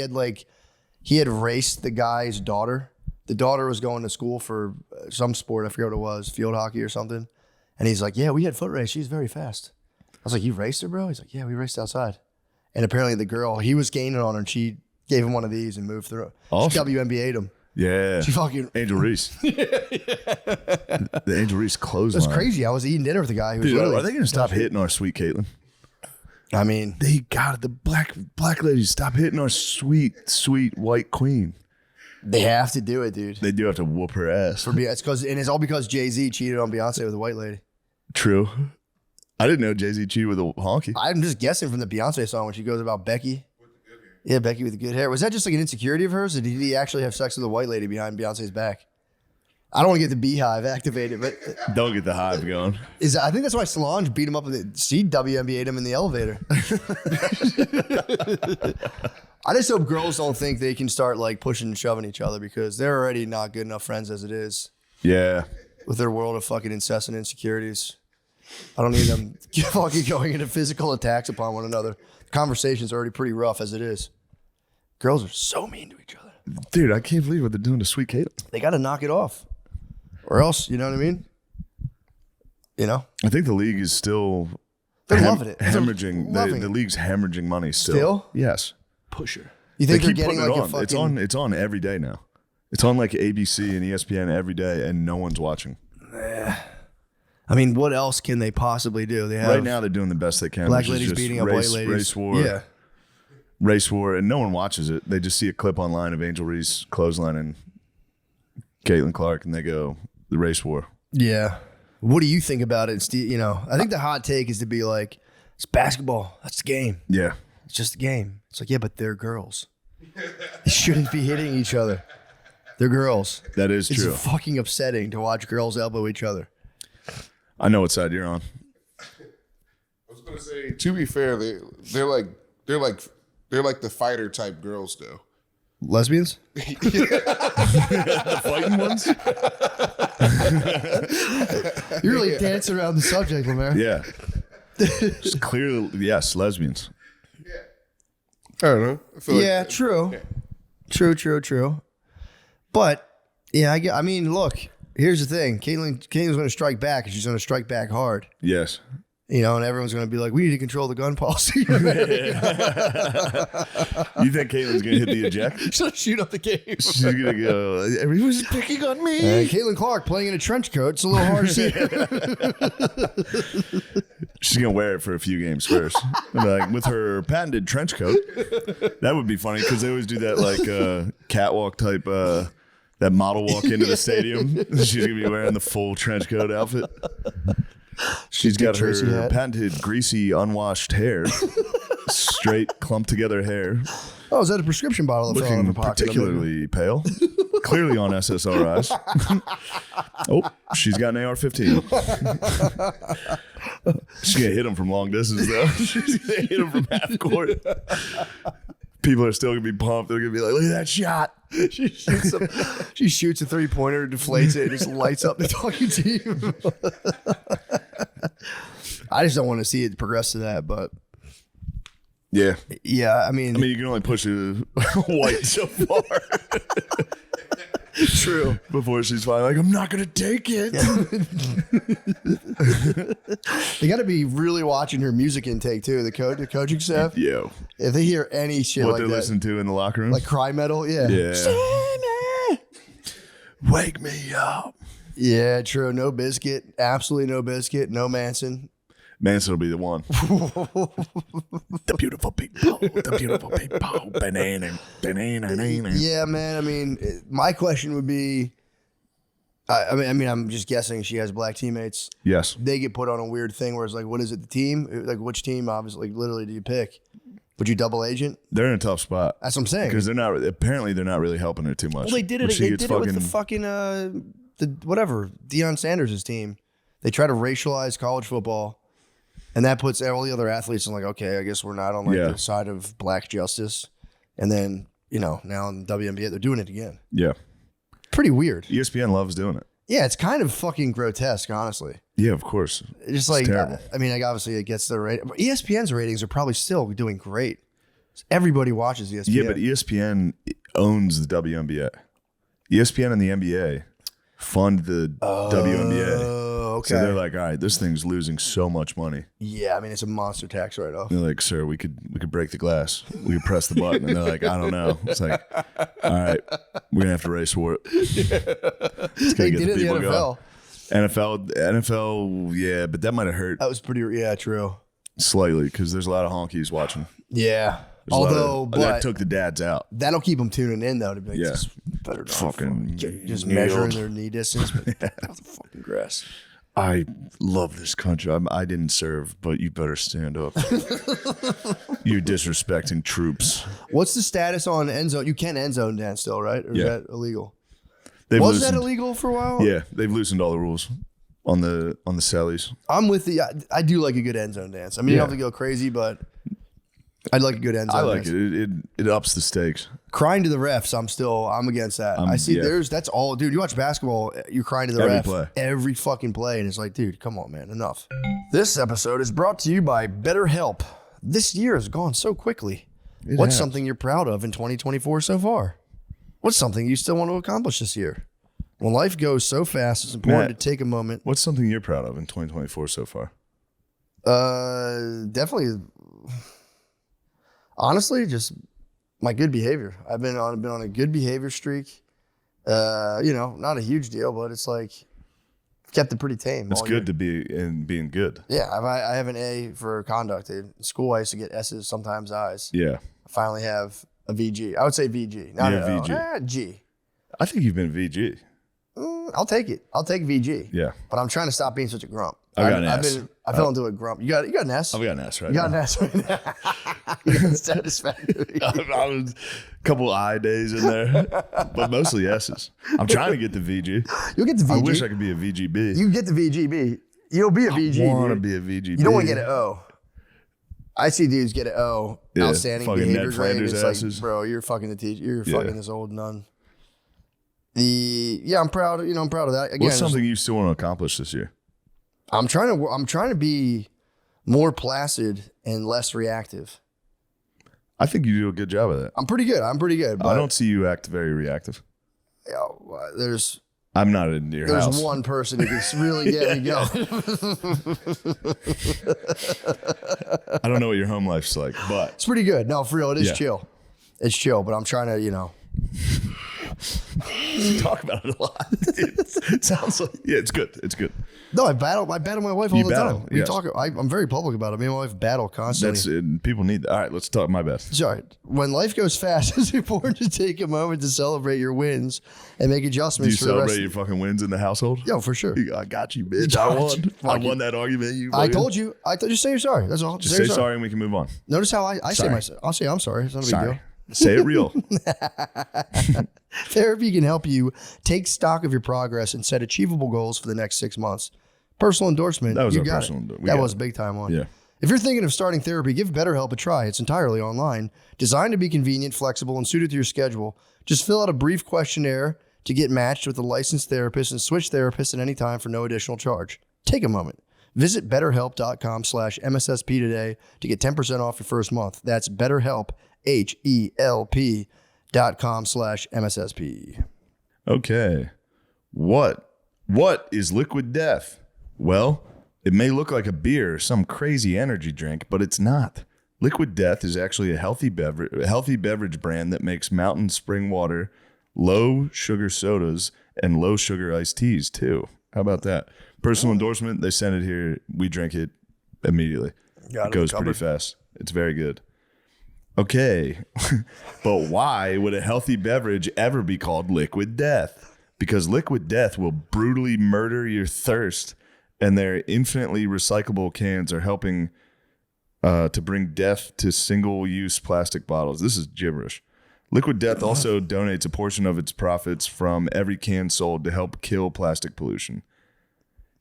had raced the guy's daughter. The daughter was going to school for some sport. I forget what it was, field hockey or something. And he's like, yeah, we had foot race. She's very fast. I was like, you raced her, bro? He's like, yeah, we raced outside. And apparently the girl, he was gaining on her and she gave him one of these and moved through. Awesome. She WNBA'd him. Yeah. She fucking... Angel Reese. The Angel Reese clothesline. That's crazy. I was eating dinner with a guy who was Dude, literally... are they going to stop hitting our sweet Caitlin? I mean... They got it. The black ladies, stop hitting our sweet white queen. They have to do it, dude. They do have to whoop her ass. It's all because Jay-Z cheated on Beyonce with a white lady. True. I didn't know Jay-Z cheated with a honky. I'm just guessing from the Beyonce song when she goes about Becky. Yeah, Becky with the good hair. Was that just like an insecurity of hers, or did he actually have sex with a white lady behind Beyonce's back? I don't want to get the beehive activated, but Don't get the hive going. I think that's why Solange beat him up. She WNBA'd him in the elevator. I just hope girls don't think they can start like pushing and shoving each other because they're already not good enough friends as it is Yeah. with their world of fucking incessant insecurities. I don't need them fucking going into physical attacks upon one another. The conversation's already pretty rough as it is. Girls are so mean to each other. Dude, I can't believe what they're doing to sweet Caitlin. They got to knock it off. Or else, you know what I mean? You know? I think the league is still They're loving it. hemorrhaging. Loving The it. league's hemorrhaging money still. Still? Yes. Pusher. You think they're getting like putting a it on. fucking... It's on every day now. It's on like ABC and ESPN every day, and no one's watching. I mean, what else can they possibly do? They have Right now, they're doing the best they can. black which is ladies just beating up white ladies. Race war, and no one watches it. They just see a clip online of Angel Reese clothesline and Caitlin Clark, and they go, the race war. Yeah. What do you think about it, Steve? You know, I think the hot take is to be like, it's basketball. That's the game. Yeah. It's just a game. It's like, yeah, but they're girls. They shouldn't be hitting each other. They're girls. That is true. It's fucking upsetting to watch girls elbow each other. I know what side you're on. I was gonna say, to be fair, they're like the fighter type girls though. Lesbians? The fighting ones? You're really dancing around the subject, Lemaire. Yeah. Just clearly, yes, lesbians. I don't know. I feel Yeah, like, true. True. But, yeah, I mean, look, here's the thing. Caitlin's going to strike back, and she's going to strike back hard. Yes. You know, and everyone's going to be like, we need to control the gun policy. You think Caitlin's going to hit the eject? She's going to shoot up the game. She's going to go, everyone's picking on me. Caitlin Clark playing in a trench coat. It's a little hard to see. She's going to wear it for a few games first. Like, with her patented trench coat. That would be funny because they always do that like catwalk type, that model walk into the stadium. She's going to be wearing the full trench coat outfit. She's got Tracy her hat. patented, greasy, unwashed hair. Straight, clumped together hair. Oh, is that a prescription bottle that fell out of Looking her pocket? particularly pale. Clearly on SSRIs. Oh, she's got an AR-15. She's going to hit him from long distance, though. She's going to hit him from half court. People are still going to be pumped. They're going to be like, look at that shot. She shoots a 3-pointer, deflates it, and just lights up the talking team. I just don't want to see it progress to that, but Yeah. Yeah, I mean, You can only push a white so far. true. Before she's finally like, I'm not going to take it. They got to be really watching her music intake too. The coaching staff. Yo. If they hear any shit What like they that, listen to in the locker room? like cry metal, yeah. Wake me up. Yeah, true. No Biscuit. Absolutely no Biscuit. No Manson. Manson will be the one. The beautiful people. The beautiful people. Banana. Yeah, man. I mean, my question would be, I mean, I'm just guessing she has black teammates. Yes. They get put on a weird thing where it's like, what is it? The team? Like, which team? Obviously, like, literally, do you pick? Would you double agent? They're in a tough spot. That's what I'm saying. Because they're not really helping her too much. Well, they did it. They did it with the fucking Deion Sanders' team. They try to racialize college football, and that puts all the other athletes in like, okay, I guess we're not on the side of black justice. And then now in the WNBA, they're doing it again. Yeah, pretty weird. ESPN loves doing it. Yeah, it's kind of fucking grotesque, honestly. Yeah, of course. It's like, terrible. I mean, like obviously it gets the rating. ESPN's ratings are probably still doing great. Everybody watches ESPN. Yeah, but ESPN owns the WNBA. ESPN and the NBA fund the WNBA. Oh, okay. So they're like, all right, this thing's losing so much money. Yeah, I mean, it's a monster tax write-off. They're like, sir, we could break the glass. We could press the button. And they're like, I don't know. It's like, all right, we're gonna have to race for it. They did it in the NFL. NFL, yeah, but that might have hurt That was pretty. Yeah, true. slightly because there's a lot of honkies watching. Yeah. There's Although, that took the dads out. that'll keep them tuning in though to be like, Yeah. this better not Fucking just nailed. measuring their knee distance. But that was the fucking grass. I love this country. I didn't serve, but you better stand up. You're disrespecting troops. What's the status on end zone? You can end zone dance still, right? Or is Yeah. that illegal? Was that illegal for a while? Yeah, they've loosened all the rules on the cellies. I'm with the. I do like a good end zone dance. I mean, you don't have to go crazy, but I'd like a good end zone I like dance. it. It ups the stakes. Crying to the refs, I'm against that. I see that's all, dude. You watch basketball, you're crying to the Every ref play. every fucking play, and it's like, dude, come on, man, enough. This episode is brought to you by BetterHelp. This year has gone so quickly. What's something you're proud of in 2024 so far? What's something you still want to accomplish this year? When life goes so fast, it's important Matt, to take a moment. What's something you're proud of in 2024 so far? Definitely. Honestly, just my good behavior. I've been on a good behavior streak. Not a huge deal, but it's like kept it pretty tame. It's good to be in being good. Yeah, I have an A for conduct. In school, I used to get S's, sometimes I's. Yeah. I finally have a VG. I would say VG. Not an O. VG. G. I think you've been VG. I'll take it. I'll take VG. Yeah. But I'm trying to stop being such a grump. I got an S. I fell into a grump. You got an S? I've got an S right You got now. an S right now. That's satisfactory. I was a couple I days in there, but mostly S's. I'm trying to get the VG. You'll get the VG. I wish I could be a VGB. You get the VGB. You'll be a VG. I want to dude. be a VGB. You don't want to get an O. I see dudes get an O. Yeah, Outstanding fucking behavior Ned grade. Flanders It's asses. like, bro, you're fucking the teacher. You're fucking this old nun. I'm proud. I'm proud of that. Again, What's something you still want to accomplish this year? I'm trying to be more placid and less reactive. I think you do a good job of that. I'm pretty good. But I don't see you act very reactive. There's I'm not in your house. one person who can really get me going. I don't know what your home life's like, but It's pretty good. No, for real, it is Yeah. chill. It's chill, but I'm trying to, you talk about it a lot. It sounds like it's good. It's good. No, I battle my wife all You the battle, time. We yes. talk. I'm very public about it. Me and my wife battle constantly. That's it. People need that. All right, let's talk. My bad. Sorry. When life goes fast, it's important to take a moment to celebrate your wins and make Do adjustments you for the rest. celebrate your fucking wins in the household? Yo, for sure. I got you, bitch. I won. I won that argument. I told you. Just say you're sorry. That's all. Just say sorry and we can move on. Notice how I say Sorry. myself. I'll say I'm sorry. It's not a big deal. Sorry. Say it real. Therapy can help you take stock of your progress and set achievable goals for the next 6 months. Personal endorsement. That was you our got personal. it. That was a big time one. Yeah. If you're thinking of starting therapy, give BetterHelp a try. It's entirely online, designed to be convenient, flexible, and suited to your schedule. Just fill out a brief questionnaire to get matched with a licensed therapist and switch therapists at any time for no additional charge. Take a moment. Visit betterhelp.com/MSSP today to get 10% off your first month. That's BetterHelp, HELP.com/MSSP. Okay. What is liquid death? Well, it may look like a beer or some crazy energy drink, but it's not. Liquid Death is actually a healthy beverage brand that makes mountain spring water, low sugar sodas, and low sugar iced teas too. How about that? Personal endorsement. They sent it here. We drink it immediately. It goes pretty fast. It's very good. Okay. But why would a healthy beverage ever be called Liquid Death? Because Liquid Death will brutally murder your thirst, and their infinitely recyclable cans are helping to bring death to single-use plastic bottles. This is gibberish. Liquid Death also donates a portion of its profits from every can sold to help kill plastic pollution.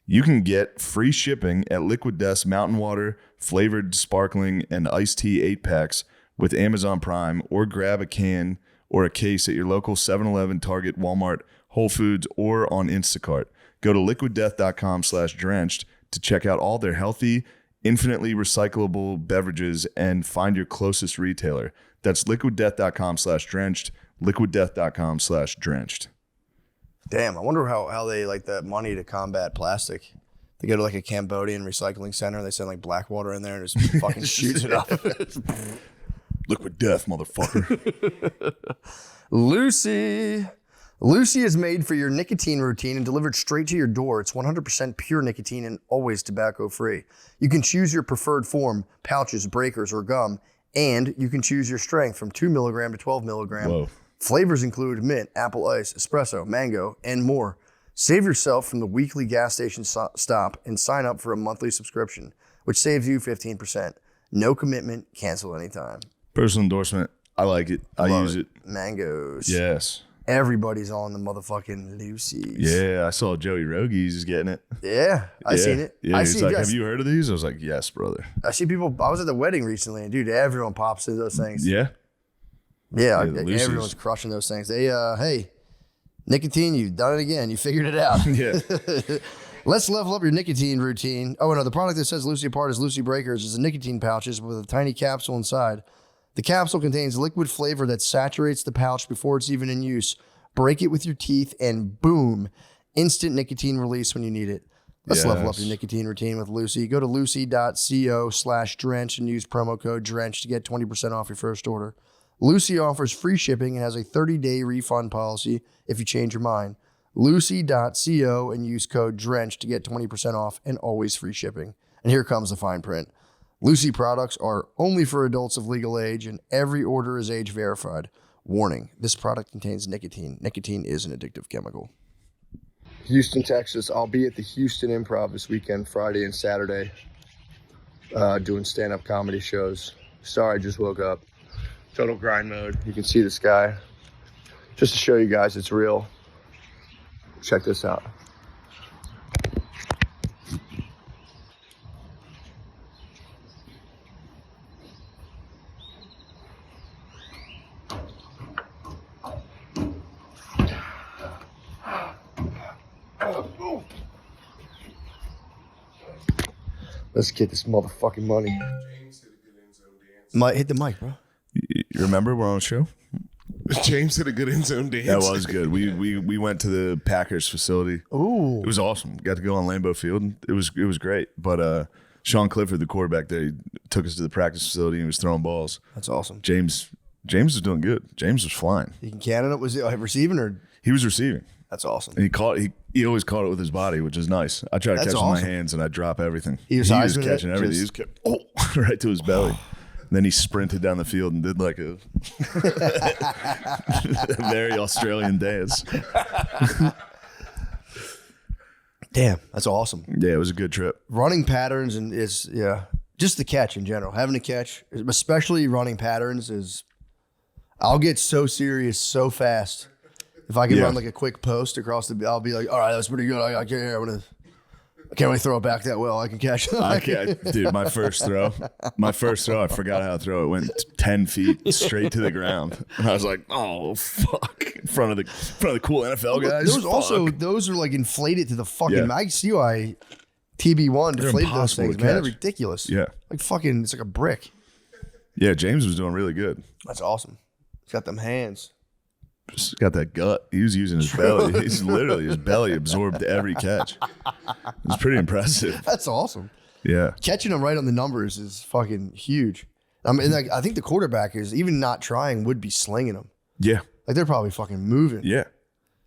You can get free shipping at Liquid Death's mountain water, flavored sparkling, and iced tea 8-packs with Amazon Prime, or grab a can or a case at your local 7-Eleven, Target, Walmart, Whole Foods, or on Instacart. Go to liquiddeath.com/drenched to check out all their healthy, infinitely recyclable beverages and find your closest retailer. That's liquiddeath.com/drenched, liquiddeath.com/drenched. Damn, I wonder how they like that money to combat plastic. They go to like a Cambodian recycling center. They send like black water in there and just fucking shoots it up. Liquid Death, motherfucker. Lucy is made for your nicotine routine and delivered straight to your door. It's 100% pure nicotine and always tobacco-free. You can choose your preferred form, pouches, breakers, or gum, and you can choose your strength from 2 milligram to 12 milligram. Whoa. Flavors include mint, apple ice, espresso, mango, and more. Save yourself from the weekly gas station stop and sign up for a monthly subscription, which saves you 15%. No commitment, cancel anytime. Personal endorsement. I like it. I use it. Mangoes. Yes. Everybody's on the motherfucking Lucy's. Yeah, I saw Joey Rogies is getting it. Yeah, I seen it. Yeah, I he's see, like, have you heard of these? I was like, yes, brother. I see people. I was at the wedding recently, and dude, everyone pops into those things. Yeah? Yeah, the Lucy's. everyone's crushing those things. They, hey, nicotine, you've done it again. You figured it out. Yeah. Let's level up your nicotine routine. Oh, no, the product that sets Lucy apart is Lucy Breakers. It's a nicotine pouches with a tiny capsule inside. The capsule contains liquid flavor that saturates the pouch before it's even in use. Break it with your teeth and boom, instant nicotine release when you need it. Let's level up your nicotine routine with Lucy. Go to lucy.co/drench and use promo code DRENCH to get 20% off your first order. Lucy offers free shipping and has a 30-day refund policy if you change your mind. Lucy.co and use code DRENCH to get 20% off and always free shipping. And here comes the fine print. Lucy products are only for adults of legal age and every order is age verified. Warning, this product contains nicotine. Nicotine is an addictive chemical. Houston, Texas. I'll be at the Houston Improv this weekend, Friday and Saturday, doing stand-up comedy shows. Sorry, I just woke up. Total grind mode. You can see the sky. Just to show you guys it's real. Check this out. Let's get this motherfucking money. Might hit the mic, bro. You remember we're on a show? James hit a good end zone dance. That was good. We went to the Packers facility. Ooh. It was awesome. Got to go on Lambeau Field. It was great. But Sean Clifford, the quarterback there, he took us to the practice facility and was throwing balls. That's awesome. James was doing good. James was flying. You can Canada. Was he receiving or? He was receiving. That's awesome. And he always caught it with his body, which is nice. I try to catch it with my hands and I drop everything. He was catching everything. He was right to his belly. And then he sprinted down the field and did like a very Australian dance. Damn, that's awesome. Yeah, it was a good trip. Running patterns just the catch in general. Having a catch, especially running patterns, is I'll get so serious so fast. If I can run like a quick post across I'll be like, all right, that's pretty good. I can't really throw it back that well. I can catch it. Dude, my first throw, I forgot how to throw it. Went 10 feet straight to the ground. And I was like, oh, fuck. In front of the cool NFL guys. Those are like inflated to the fucking, I see why TB1 They're deflated those impossible things, to man. They're catch. ridiculous. Yeah. Like fucking, it's like a brick. Yeah, James was doing really good. That's awesome. He's got them hands. Just got that gut. He was using his belly. He's literally, his belly absorbed every catch. It was pretty impressive. That's awesome. Yeah. Catching them right on the numbers is fucking huge. I mean, like, I think the quarterback is, even not trying, would be slinging them. Yeah. Like, they're probably fucking moving. Yeah. It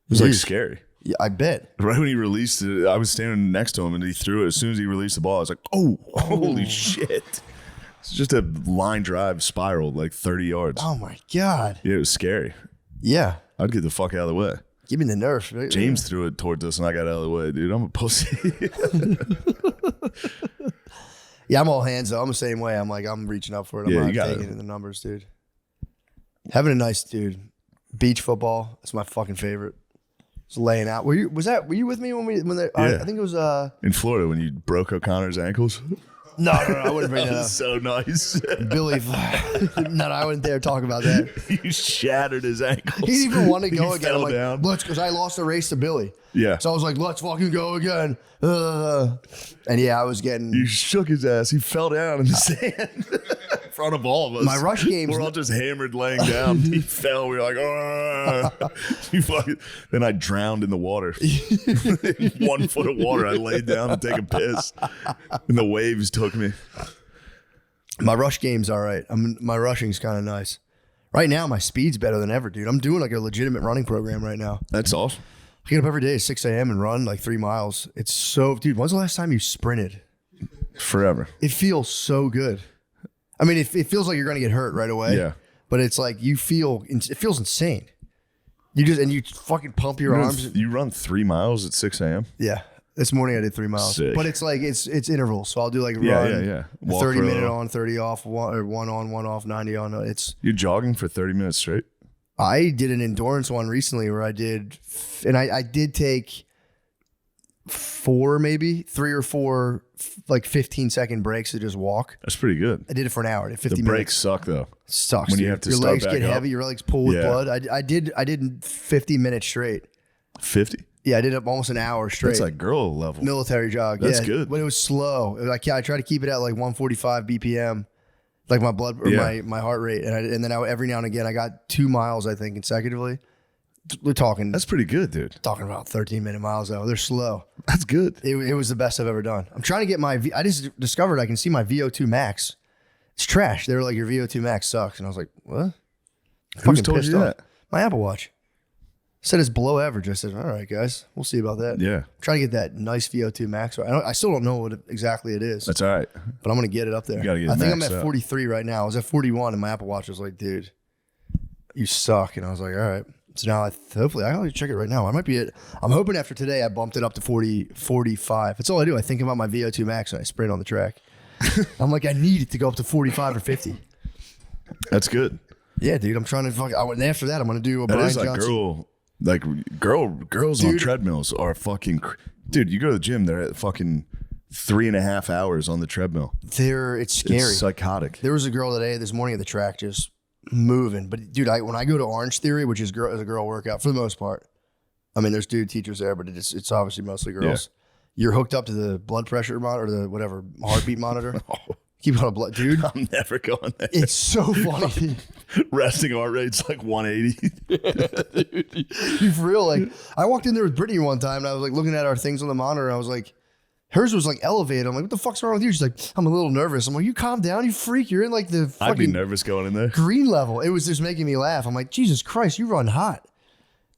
was like Huge. scary. Yeah, I bet. Right when he released it, I was standing next to him and he threw it. As soon as he released the ball, I was like, oh, holy shit. It's just a line drive spiraled like 30 yards. Oh, my God. Yeah, it was scary. Yeah. I'd get the fuck out of the way. Give me the nerves. Right? James threw it towards us and I got out of the way. Dude, I'm a pussy. Yeah, I'm all hands, though. I'm the same way. I'm like, I'm reaching up for it. I'm Yeah, you not got taking it. it in the numbers, dude. Having a nice, dude. Beach football. That's my fucking favorite. Just laying out. Were you with me when Yeah. I think it was In Florida when you broke O'Connor's ankles. no, I wouldn't bring that up. So nice. Billy, no, I wouldn't dare talk about that. You shattered his ankles. He didn't even want to go He again. fell I'm like, down. let's, because I lost the race to Billy. Yeah. So I was like, let's fucking go again. And yeah, I was getting. You shook his ass. He fell down in the sand in front of all of us. My rush games- We're all just hammered laying down. He fell. We were like, oh. Then I drowned in the water. 1 foot of water. I laid down to take a piss. And the waves took me. My rush game's all right. My rushing's kind of nice. Right now, my speed's better than ever, dude. I'm doing like a legitimate running program right now. That's awesome. I get up every day at 6 a.m. and run like 3 miles. It's so, dude, when's the last time you sprinted? Forever. It feels so good. I mean, it feels like you're going to get hurt right away. Yeah. But it's like it feels insane. You fucking pump your arms. You run 3 miles at 6 a.m.? Yeah. This morning I did 3 miles. Sick. But it's like, it's intervals. So I'll do like a Yeah, run. yeah. Walk 30 minute row. on, 30 off, one on, one off, 90 on. You're jogging for 30 minutes straight? I did an endurance one recently where I did, and I did take 3 or 4 like 15-second breaks to just walk. That's pretty good. I did it for an hour. I did 50 The minutes. breaks suck though. It sucks. when you dude. have to your start legs back get up. heavy. Your legs pull with Yeah. blood. I did 50 minutes straight. 50? Yeah, I did it almost an hour straight. That's like girl level. Military jog. That's yeah, good. But it was slow. It was like, yeah, I try to keep it at like 145 BPM, like my blood or Yeah. my heart rate. And then every now and again, I got 2 miles, I think, consecutively. We're talking That's pretty good, dude. talking about 13-minute miles though. They're slow. That's good. It was the best I've ever done. I'm trying to get I just discovered I can see my VO2 max. It's trash. They were like, your VO2 max sucks. And I was like, what? Who's Fucking told pissed you off. that? My Apple Watch. Said it's below average. I said, all right, guys, we'll see about that. Yeah. I'm trying to get that nice VO2 max. I still don't know what exactly it is, That's all right. but I'm going to get it up there. You gotta get it I think I'm maxed at out. 43 right now. I was at 41 and my Apple Watch was like, dude, you suck. And I was like, all right. So now hopefully I'll check it right now. I'm hoping after today I bumped it up to 45. That's all I do. I think about my VO2 max and I sprint on the track. I'm like, I need it to go up to 45 or 50. That's good. Yeah, dude. I'm trying to and after that I'm going to do a That Brian is like Johnson. girls on Dude. treadmills are fucking. Dude, you go to the gym, they're at fucking 3.5 hours on the treadmill. It's scary. It's psychotic. There was a girl this morning at the track just moving. But dude, when I go to Orange Theory, which is a girl workout for the most part, I mean, there's dude teachers there, but it's obviously mostly girls. You're hooked up to the blood pressure monitor, or the whatever heartbeat monitor. Keep on a blood, dude. I'm never going there. It's so funny. Resting heart rate's like 180. Dude, for real. Like, I walked in there with Brittany one time, and I was like looking at our things on the monitor. And I was like, hers was like elevated. I'm like, what the fuck's wrong with you? She's like, I'm a little nervous. I'm like, you calm down, you freak. You're in like the I'd be fucking nervous going in there. green level. It was just making me laugh. I'm like, Jesus Christ, you run hot.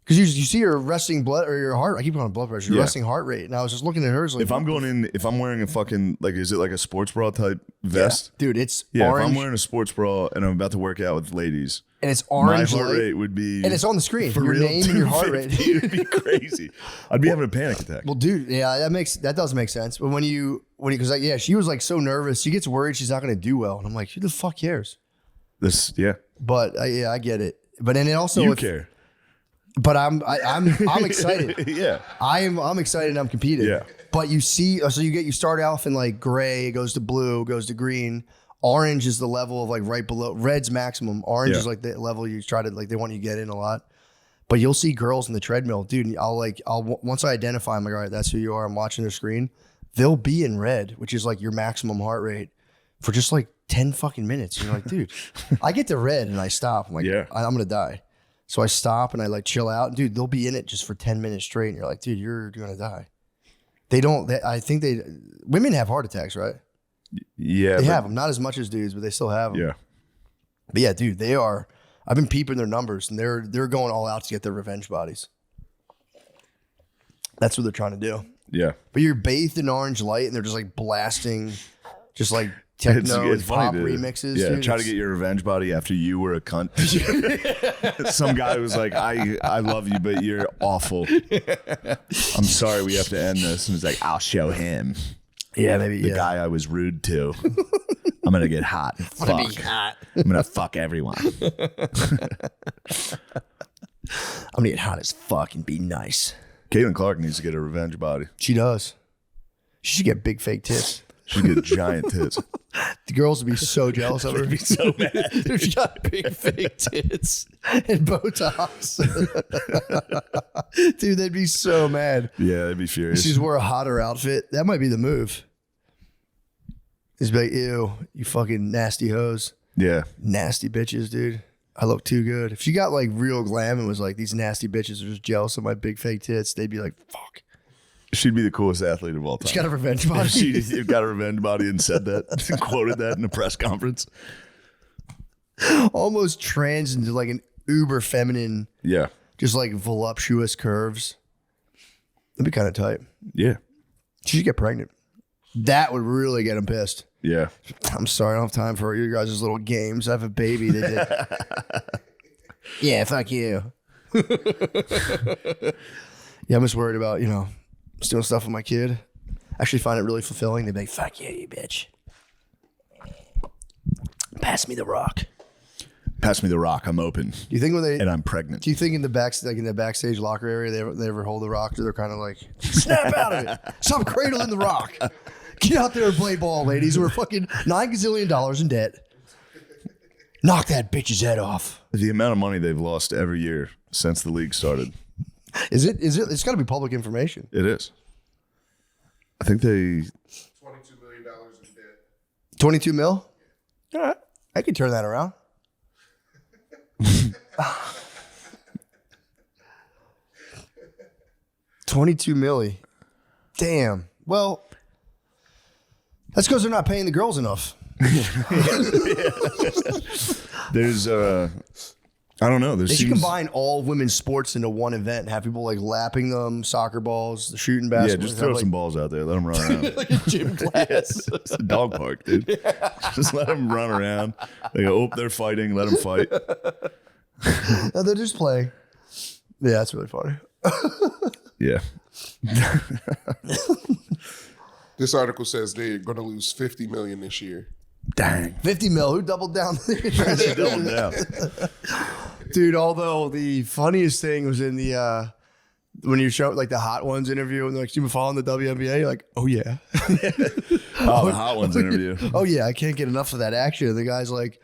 Because you see your resting blood or your heart. I keep calling it blood pressure. Your Yeah. resting heart rate. And I was just looking at hers like, If I'm going in, if I'm wearing a fucking, like, is it like a sports bra type vest? dude, it's Yeah, orange if I'm wearing a sports bra and I'm about to work out with ladies, and it's orange my heart light, rate would be, and it's on the screen. for Your real, name and your heart rate. 250. It'd be crazy. I'd be having a panic attack. Well, dude, yeah, that does make sense. But because like, yeah, she was like so nervous. She gets worried she's not going to do well, and I'm like, who the fuck cares? Yeah, But yeah, I get it. But then it also you care. But I'm excited. Yeah, I'm excited. And I'm competing. Yeah. But you see, so you start off in like gray, it goes to blue, goes to green. Orange is the level of like right below. Red's maximum. Orange Yeah. is like the level you try to like. They want you to get in a lot. But you'll see girls in the treadmill, dude. I'll once I identify, I'm like, all right, that's who you are. I'm watching their screen. they'll be in red, which is like your maximum heart rate, for just like 10 fucking minutes. You're like, dude, I get to red and I stop. I'm like, I'm going to die. So I stop and I like chill out. And dude, they'll be in it just for 10 minutes straight. And you're like, dude, you're going to die. I think women have heart attacks, right? Yeah. They have them. Not as much as dudes, but they still have them. Yeah. But yeah, dude, I've been peeping their numbers and they're going all out to get their revenge bodies. That's what they're trying to do. Yeah. But you're bathed in orange light and they're just like blasting, just like techno and pop remixes. Yeah, dude. try to get your revenge body after you were a cunt. Some guy was like, I love you, but you're awful. I'm sorry we have to end this. And he's like, I'll show him. Yeah, maybe the guy I was rude to. I'm gonna get hot. I'm gonna be hot. I'm gonna fuck everyone. I'm gonna get hot as fuck and be nice. Caitlin Clark needs to get a revenge body. She does. She should get big fake tits. She should get giant tits. The girls would be so jealous of her. They'd be so mad. If she got big fake tits and Botox. Dude, they'd be so mad. Yeah, they'd be furious. She's wore a hotter outfit. That might be the move. It's like, ew, you fucking nasty hoes. Yeah. Nasty bitches, dude. I look too good. If she got like real glam and was like, these nasty bitches are just jealous of my big fake tits, they'd be like, fuck. She'd be the coolest athlete of all time. She got a revenge body. She got a revenge body and said that, quoted that in a press conference. Almost trans into like an uber feminine, just like voluptuous curves. That'd be kind of tight. Yeah. She should get pregnant. That would really get him pissed. Yeah. I'm sorry, I don't have time for you guys' little games. I have a baby. They did. Yeah, fuck you. Yeah, I'm just worried about, just doing stuff with my kid. I actually find it really fulfilling. They'd be like, fuck yeah, you bitch. Pass me the rock. Pass me the rock. I'm open. Do you think and I'm pregnant. Do you think in the backstage locker area they ever hold the rock? Or they're kind of like, snap out of it. Stop cradling the rock. Get out there and play ball, ladies. We're fucking $9 gazillion in debt. Knock that bitch's head off. The amount of money they've lost every year since the league started. Is it? It's got to be public information. It is. I think they... $22 million in debt. 22 mil? All right. I could turn that around. $22 million. Damn. Well, that's because they're not paying the girls enough. There's I don't know. They should combine all women's sports into one event and have people like lapping them, soccer balls, the shooting basketball. Yeah, just throw some balls out there. Let them run around. Like a gym class. It's a dog park, dude. Yeah. Just let them run around. They go, oh, they're fighting. Let them fight. No, they're just playing. Yeah, that's really funny. Yeah. This article says they're going to lose $50 million this year. Dang. 50 mil. Who doubled down? Doubled down. Dude, although the funniest thing was in the when you show like the Hot Ones interview and they're like, you been following the WNBA? You're like, oh yeah. Oh, the Hot Ones interview. Oh yeah, I can't get enough of that action. And the guy's like,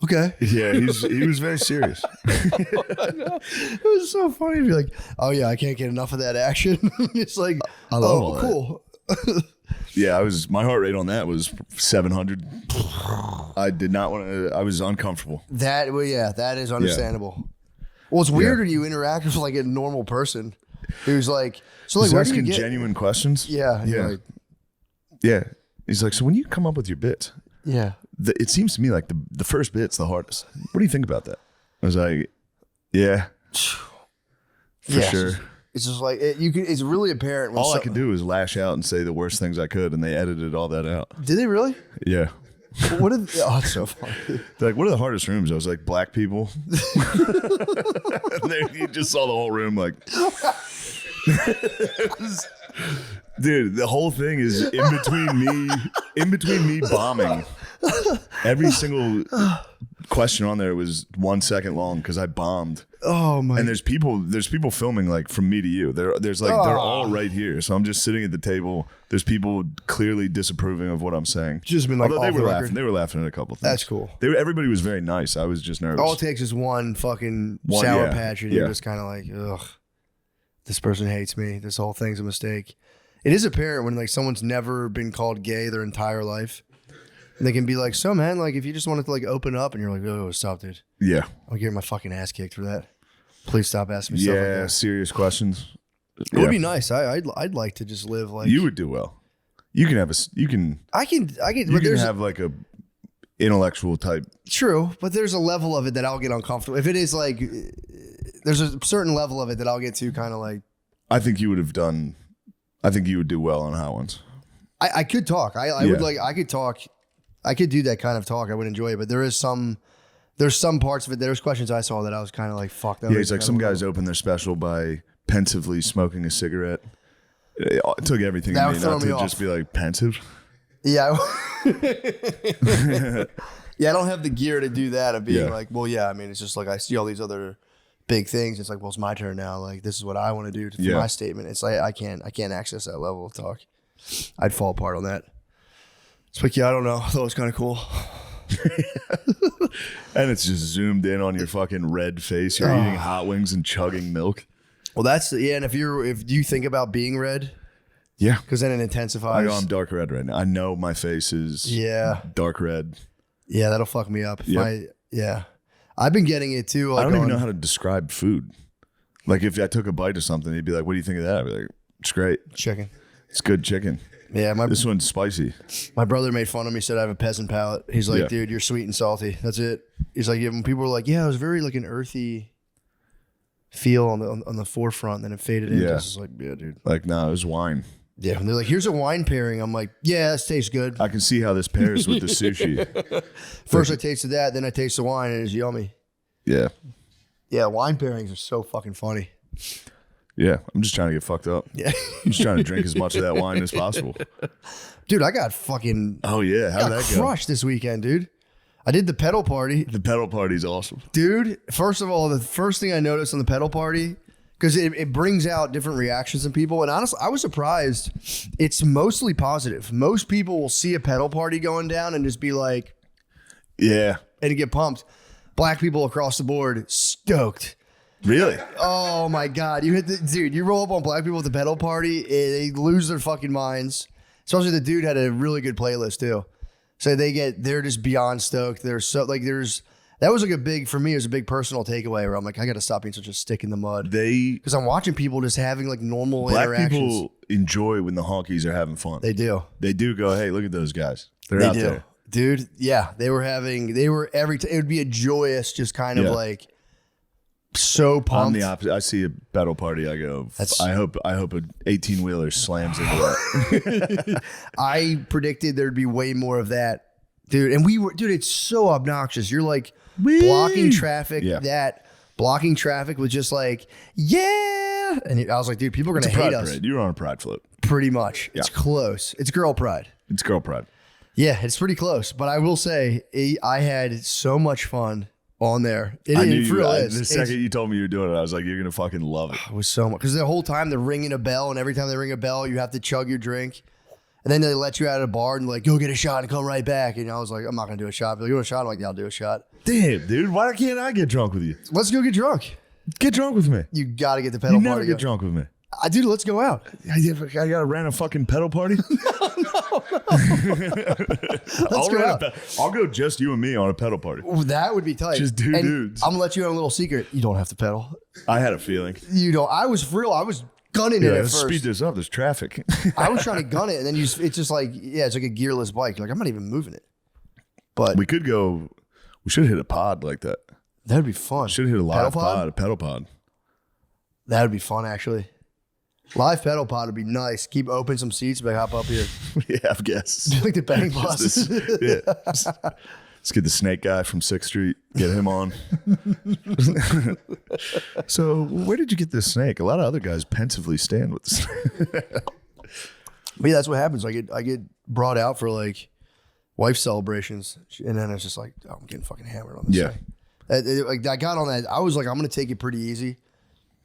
okay. Yeah, he was very serious. It was so funny to be like, oh yeah, I can't get enough of that action. It's like, I love all cool. Yeah, my heart rate on that was 700. I did not want to. I was uncomfortable. That is understandable. Yeah. Well, it's weird when you interact with like a normal person who's like, so like, he's where do you asking get genuine questions. Yeah, yeah, like, yeah. He's like, so when you come up with your bits, yeah, it seems to me like the first bit's the hardest. What do you think about that? I was like, yeah, for sure. It's just like it's really apparent. When all I could do was lash out and say the worst things I could, and they edited all that out. Did they really? Yeah. What did? Oh, it's so funny. They're like, what are the hardest rooms? I was like, black people. You just saw the whole room like. Dude, the whole thing is in between me bombing. Every single question on there was 1 second long because I bombed. Oh my! And there's people filming like from me to you. There's like they're all right here. So I'm just sitting at the table. There's people clearly disapproving of what I'm saying. Just been like, although they were laughing. They were laughing at a couple things. That's cool. Everybody was very nice. I was just nervous. All it takes is one fucking sour patch, and you're just kind of like, ugh, this person hates me. This whole thing's a mistake. It is apparent when like someone's never been called gay their entire life. And they can be like, so man, like if you just wanted to like open up and you're like, oh, stop, dude. Yeah. I'll get my fucking ass kicked for that. Please stop asking me stuff like that. Serious questions. It would be nice. I'd like to just live like you would do well. You can have I can you can have like a intellectual type. True, but there's a level of it that I'll get uncomfortable. If it is like there's a certain level of it that I'll get to kind of like I think you would do well on Hot Ones. I could talk. I would like I could talk. I could do that kind of talk. I would enjoy it, but there's some parts of it. There's questions I saw that I was kind of like, fuck that. Yeah, it's like some guys open their special by pensively smoking a cigarette. It took everything in me not to just be like pensive. Yeah. Yeah, I don't have the gear to do that of being like, well, yeah, I mean, it's just like I see all these other big things. It's like, well, it's my turn now. Like, this is what I want to do for my statement. It's like I can't access that level of talk. I'd fall apart on that. It's like, yeah, I don't know. I thought it was kind of cool. And it's just zoomed in on your fucking red face. You're eating hot wings and chugging milk. Well, and if you think about being red, because then it intensifies. I'm dark red right now. I know my face is dark red. Yeah, that'll fuck me up. I've been getting it too. Like I don't even know how to describe food. Like if I took a bite of something, he'd be like, "What do you think of that?" I'd be like, "It's great. Chicken. It's good chicken." Yeah, this one's spicy. My brother made fun of me. Said I have a peasant palate. He's like, "Dude, you're sweet and salty. That's it." He's like, when people were like, "Yeah, it was very like an earthy feel on the forefront," then it faded in. I was like, "Yeah, dude." Like, no, it was wine. Yeah, and they're like, "Here's a wine pairing." I'm like, "Yeah, this tastes good." I can see how this pairs with the sushi. First, I tasted that, then I taste the wine, and it's yummy. Yeah. Yeah, wine pairings are so fucking funny. Yeah, I'm just trying to get fucked up. Yeah. I'm just trying to drink as much of that wine as possible. Dude, I got fucking... Oh, yeah. How'd that go? Crushed this weekend, dude. I did the pedal party. The pedal party's awesome. Dude, first of all, the first thing I noticed on the pedal party, because it brings out different reactions in people, and honestly, I was surprised. It's mostly positive. Most people will see a pedal party going down and just be like... Yeah. And get pumped. Black people across the board, stoked. Really? Oh my God. You roll up on black people at the pedal party, they lose their fucking minds. Especially the dude had a really good playlist too. So they're just beyond stoked. They're so like that was like for me, it was a big personal takeaway where I'm like, I got to stop being such a stick in the mud. Because I'm watching people just having like normal interactions. Black people enjoy when the honkies are having fun. They do. They do go, hey, look at those guys. They're out there. Dude, yeah. It would be a joyous, just kind of like, so pumped. I'm the opposite. I see a pedal party. I go, I hope an 18-wheeler slams into that. I predicted there'd be way more of that, dude. And it's so obnoxious. You're like blocking traffic. Yeah. Blocking traffic was just like, yeah. And I was like, dude, people are going to hate us. Parade. You're on a pride float. Pretty much. Yeah. It's close. It's girl pride. It's girl pride. Yeah, it's pretty close. But I will say, I had so much fun on there. The second you told me you were doing it, I was like, you're going to fucking love it. It was so much. Because the whole time they're ringing a bell, and every time they ring a bell, you have to chug your drink. And then they let you out of a bar and like, go get a shot and come right back. And I was like, I'm not going to do a shot. But you want a shot? I'm like, yeah, I'll do a shot. Damn, dude. Why can't I get drunk with you? Let's go get drunk. Get drunk with me. You got to get the pedal party. You never get drunk with me. Dude, let's go out. I got to rent a fucking pedal party? No. Let's go out. I'll go just you and me on a pedal party. Ooh, that would be tight. Just dudes. I'm going to let you know a little secret. You don't have to pedal. I had a feeling. You don't. I was gunning it at first. Speed this up. There's traffic. I was trying to gun it, and then it's just like, it's like a gearless bike. Like, I'm not even moving it. But we should hit a pod like that. That would be fun. Should hit a live pod, a pedal pod. That would be fun, actually. Live pedal pod would be nice. Keep open some seats, but hop up here. Yeah, I guess. Like the bang bus. Let's get the snake guy from 6th Street. Get him on. So, where did you get this snake? A lot of other guys pensively stand with the snake. But yeah, that's what happens. I get brought out for like wife celebrations, and then it's just like, oh, I'm getting fucking hammered on this thing. I got on that. I was like, I'm gonna take it pretty easy.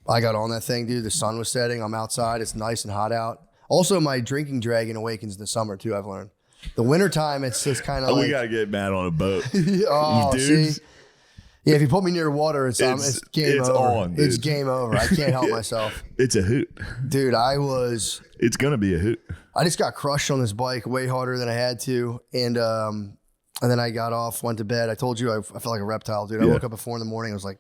I got on that thing, dude. The sun was setting. I'm outside. It's nice and hot out. Also, my drinking dragon awakens in the summer too. I've learned. The wintertime, it's just kind of like, we gotta get Matt on a boat. Oh, dudes. see? Yeah, if you put me near water, it's game it's over. on, dude. It's game over. I can't help myself. It's a hoot. Dude, It's going to be a hoot. I just got crushed on this bike way harder than I had to. And then I got off, went to bed. I told you I felt like a reptile, dude. I woke up at 4 a.m. I was like,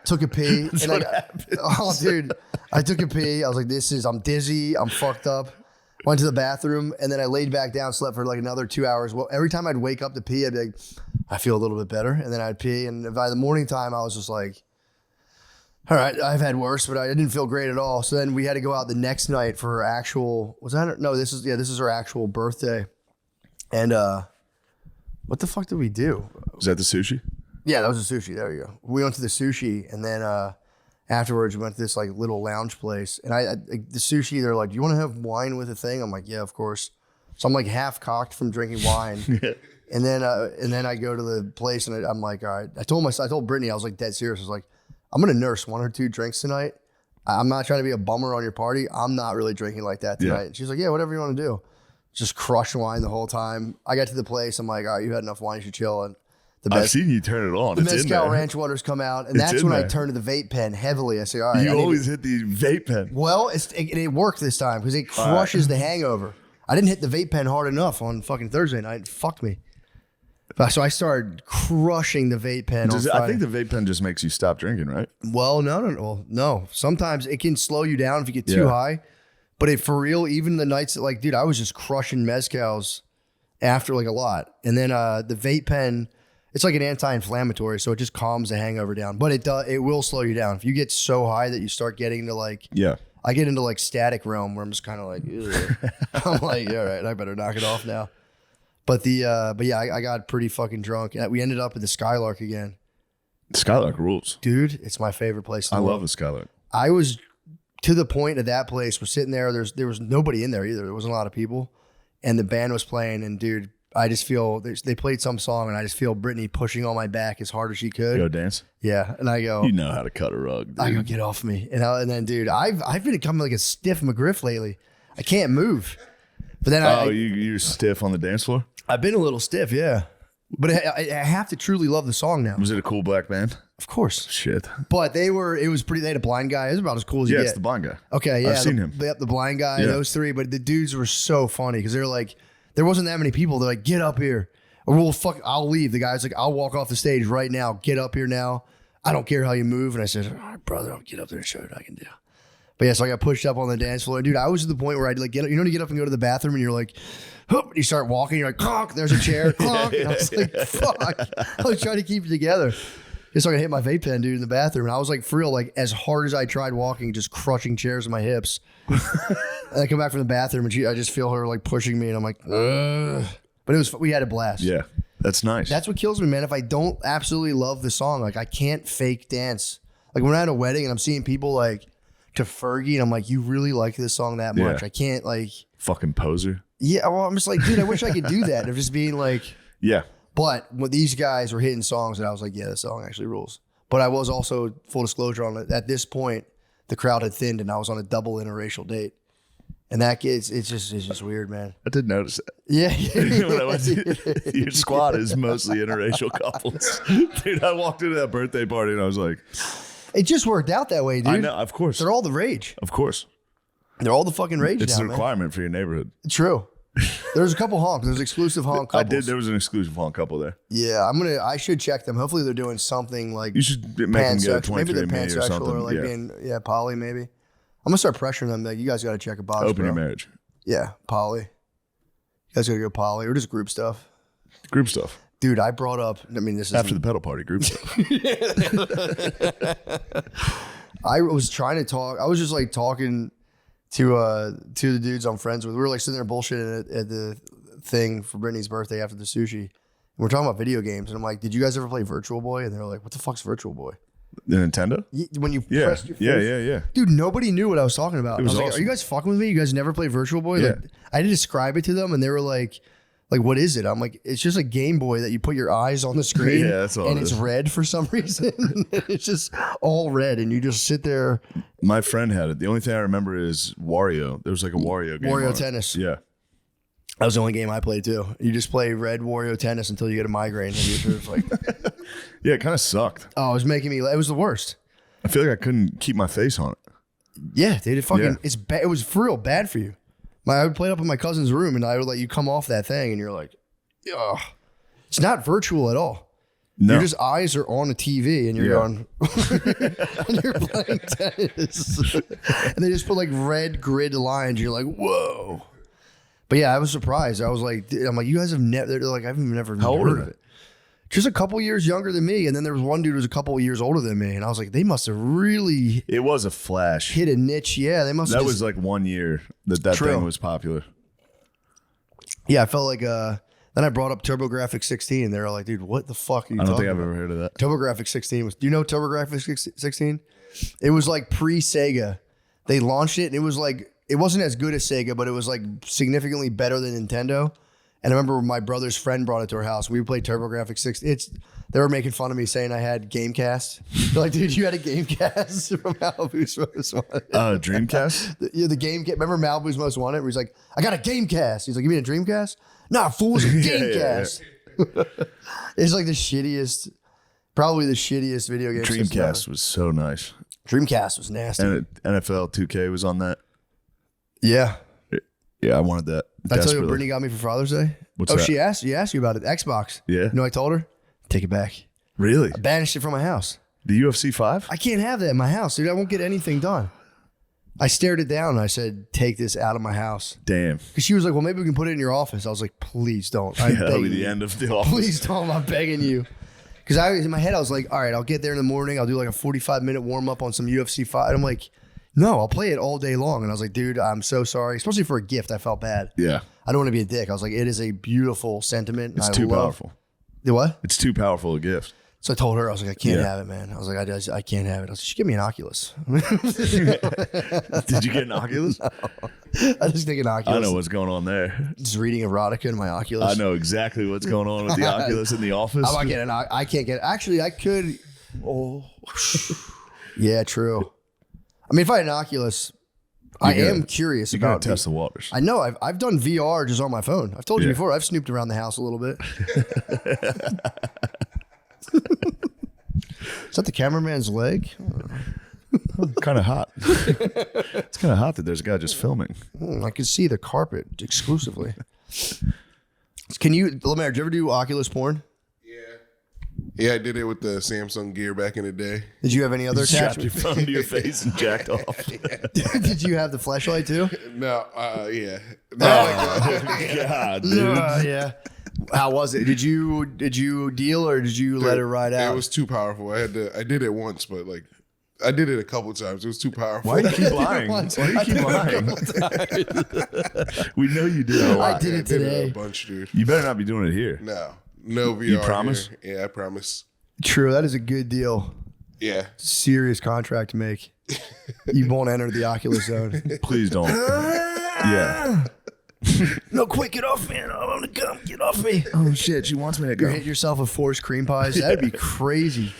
took a pee. Dude, I took a pee. I was like, I'm dizzy. I'm fucked up. Went to the bathroom, and then I laid back down, slept for like another 2 hours. Well, every time I'd wake up to pee, I'd be like, I feel a little bit better. And then I'd pee. And by the morning time, I was just like, all right, I've had worse, but I didn't feel great at all. So then we had to go out the next night for her actual, this is her actual birthday. And what the fuck did we do? Was that the sushi? Yeah, that was the sushi. There you go. We went to the sushi, and then afterwards we went to this like little lounge place. And the sushi, they're like, "Do you want to have wine with a thing?" I'm like, "Yeah, of course." So I'm like half cocked from drinking wine. And then I go to the place, and I'm like, "All right." I told Brittany, I was like dead serious. I was like, "I'm gonna nurse 1 or 2 drinks tonight. I'm not trying to be a bummer on your party. I'm not really drinking like that tonight." And she's like, "Yeah, whatever you want to do." Just crush wine the whole time. I got to the place. I'm like, all right, you had enough wine. You should chill. And I've seen you turn it on. The It's Mezcal in there. Ranch waters come out. And that's when I turn to the vape pen heavily. I say, all right. You always hit the vape pen. Well, it worked this time because it crushes the hangover. I didn't hit the vape pen hard enough on fucking Thursday night. It fucked me. So I started crushing the vape pen. I think the vape pen just makes you stop drinking, right? Well, no. Sometimes it can slow you down if you get too high. But for real, even the nights that dude, I was just crushing mezcals after like a lot. And then the vape pen, it's like an anti-inflammatory, so it just calms the hangover down. But it will slow you down. If you get so high that you start getting to I get into like static realm where I'm just kind of like, ugh. I'm like, all right, I better knock it off now. But I got pretty fucking drunk. We ended up at the Skylark again. Skylark rules. Dude, it's my favorite place in the world. I love the Skylark. I was to the point at that place, we're sitting there. There was nobody in there either. There wasn't a lot of people, and the band was playing. And dude, I just feel they played some song, and I just feel Brittany pushing on my back as hard as she could. Go dance. Yeah, and I go, you know how to cut a rug. Dude. I go, get off me, and then dude, I've been becoming like a stiff McGriff lately. I can't move. But then you're stiff on the dance floor. I've been a little stiff, yeah. But I have to truly love the song now. Was it a cool black band? Of course. Shit. But it was pretty, they had a blind guy. It was about as cool as you get. Yeah, it's the blind guy. Okay, yeah. I've seen him. The blind guy, those three. But the dudes were so funny because they're like, there wasn't that many people. They're like, get up here. Or I'll leave. The guy's like, I'll walk off the stage right now. Get up here now. I don't care how you move. And I said, all right, brother, I'll get up there and show you what I can do. But yeah, so I got pushed up on the dance floor. Dude, I was at the point where I'd like get up, when you get up and go to the bathroom and you're like, and you start walking, you're like, clonk, there's a chair, clonk. And I was like, fuck. I was trying to keep it together. Just so I could hit my vape pen, dude, in the bathroom. And I was like, for real, like as hard as I tried walking, just crushing chairs in my hips. And I come back from the bathroom and I just feel her like pushing me and I'm like, ugh. But we had a blast. Yeah, that's nice. That's what kills me, man. If I don't absolutely love the song, like I can't fake dance. Like when I'm at a wedding and I'm seeing people like to Fergie and I'm like, you really like this song that much? I can't like. Fucking poser. Yeah, well, I'm just like, dude, I wish I could do that. Of just being like. Yeah. But when these guys were hitting songs that I was like, yeah, this song actually rules. But I was also, full disclosure on it, at this point, the crowd had thinned and I was on a double interracial date. And that gets, it's just weird, man. I did notice that. Yeah. When I went your squad is mostly interracial couples. Dude, I walked into that birthday party and I was like. It just worked out that way, dude. I know, of course. They're all the rage. Of course. They're all the fucking rage It's now, a requirement for your neighborhood. True. There's a couple honks. There's exclusive honk couples. There was an exclusive honk couple there. Yeah, I should check them. Hopefully they're doing something like you should make them get a maybe they're 23andMe or something. Or like being poly maybe. I'm gonna start pressuring them. Like, you guys got to check a box. Open your marriage. Yeah, poly. You guys got to go poly or just group stuff. Group stuff. Dude, I brought up. I mean, this is after the pedal party. Group stuff. I was trying to talk. I was just like talking to the dudes I'm friends with. We were like sitting there bullshitting at the thing for Brittany's birthday after the sushi. And we're talking about video games, and I'm like, "Did you guys ever play Virtual Boy?" And they're like, "What the fuck's Virtual Boy?" The Nintendo? When you pressed your face? Yeah. Dude, nobody knew what I was talking about. It was like, awesome. are you guys fucking with me? You guys never played Virtual Boy? Yeah. Like, I had to describe it to them, and they were like, what is it? I'm like, it's just a Game Boy that you put your eyes on the screen. Yeah, that's all and it it's is. red for some reason. It's just all red, and you just sit there. My friend had it. The only thing I remember is Wario. There was like a Wario game. Wario on it. Tennis. Yeah. That was the only game I played too. You just play Red Wario Tennis until you get a migraine. And you're just like, Yeah, it kind of sucked. oh, it was making me. It was the worst. I feel like I couldn't keep my face on it. Yeah, dude. It fucking. Yeah. It's bad. It was for real bad for you. I would play it up in my cousin's room, and I would let you come off that thing, and you're like, ugh. It's not virtual at all. No. Your just eyes are on a TV, and you're going, and you're playing tennis, and they just put like red grid lines. You're like, whoa. But yeah, I was surprised. I was like, I'm like, you guys have never. They're like, I've never How old heard are of it. Just a couple years younger than me, and then there was one dude who was a couple of years older than me, and I was like, they must have really It was a flash. hit a niche. Yeah, they must. That have was like 1 year that True. thing was popular. Yeah, I felt like. Then I brought up TurboGrafx 16. They were like, dude, what the fuck are you I don't talking think I've about? ever heard of that. TurboGrafx 16 was. Do you know TurboGrafx 16? It was like pre-Sega. They launched it, and it was like it wasn't as good as Sega, but it was like significantly better than Nintendo. And I remember my brother's friend brought it to our house. We played TurboGrafx 16. They were making fun of me saying I had Gamecast. They're like, dude, you had a Gamecast from Malibu's Most Wanted. Dreamcast? The Game. Remember Malibu's Most Wanted? Where he's like, I got a Gamecast. He's like, you mean a Dreamcast? Nah, fool, it's a Gamecast. It's like the shittiest, probably the shittiest video game. Dreamcast was so nice. Dreamcast was nasty. And NFL 2K was on that. Yeah. Yeah, I wanted that. Did I tell you what desperately. Brittany got me for Father's Day? What's oh, that? she asked you about it. Xbox. Yeah. You know what I told her? Take it back. Really? I banished it from my house. The UFC 5? I can't have that in my house, dude. I won't get anything done. I stared it down and I said, take this out of my house. Damn. Because she was like, well, maybe we can put it in your office. I was like, please don't. I'm That'll be begging the you. end of the office. Please don't. I'm begging you. Because in my head, I was like, all right, I'll get there in the morning. I'll do like a 45-minute warm up on some UFC 5. And I'm like, no, I'll play it all day long. And I was like, dude, I'm so sorry. Especially for a gift. I felt bad. Yeah. I don't want to be a dick. I was like, it is a beautiful sentiment. It's I too love- powerful. The what? It's too powerful a gift. So I told her, I was like, I can't Yeah. have it, man. I was like, I can't have it. I was like, she give me an Oculus. Did you get an Oculus? I just think an Oculus. I know what's going on there. Just reading erotica in my Oculus. I know exactly what's going on with the Oculus in the office. I'm not getting. I can't get. Actually, I could. Oh, yeah, true. I mean, if I had an Oculus, I am curious You're gonna about test the waters. I know. I've done VR just on my phone. I've told you Yeah. before. I've snooped around the house a little bit. Is that the cameraman's leg? Kind of hot. It's kind of hot that there's a guy just filming. I can see the carpet exclusively. Can you, Lemaire? Did you ever do Oculus porn? Yeah, I did it with the Samsung Gear back in the day. Did you have any other Strapped your attachments? phone to your face and jacked off. Did you have the flashlight too? No, yeah. No, God, dude. Yeah. How was it? Did you deal or did you let it ride out? It was too powerful. I did it once, but like I did it a couple times. It was too powerful. Why do you keep lying? Why do you keep lying? We know you did it a lot. I did it I did it today. a bunch, dude. You better not be doing it here. No VR. You promise? Here. Yeah, I promise. True. That is a good deal. Yeah. Serious contract to make. You won't enter the Oculus zone. Please don't. Yeah. No, quick, get off me. I want to come. Get off me. Oh shit, she wants me to You hit yourself with forced cream pies. That'd be crazy.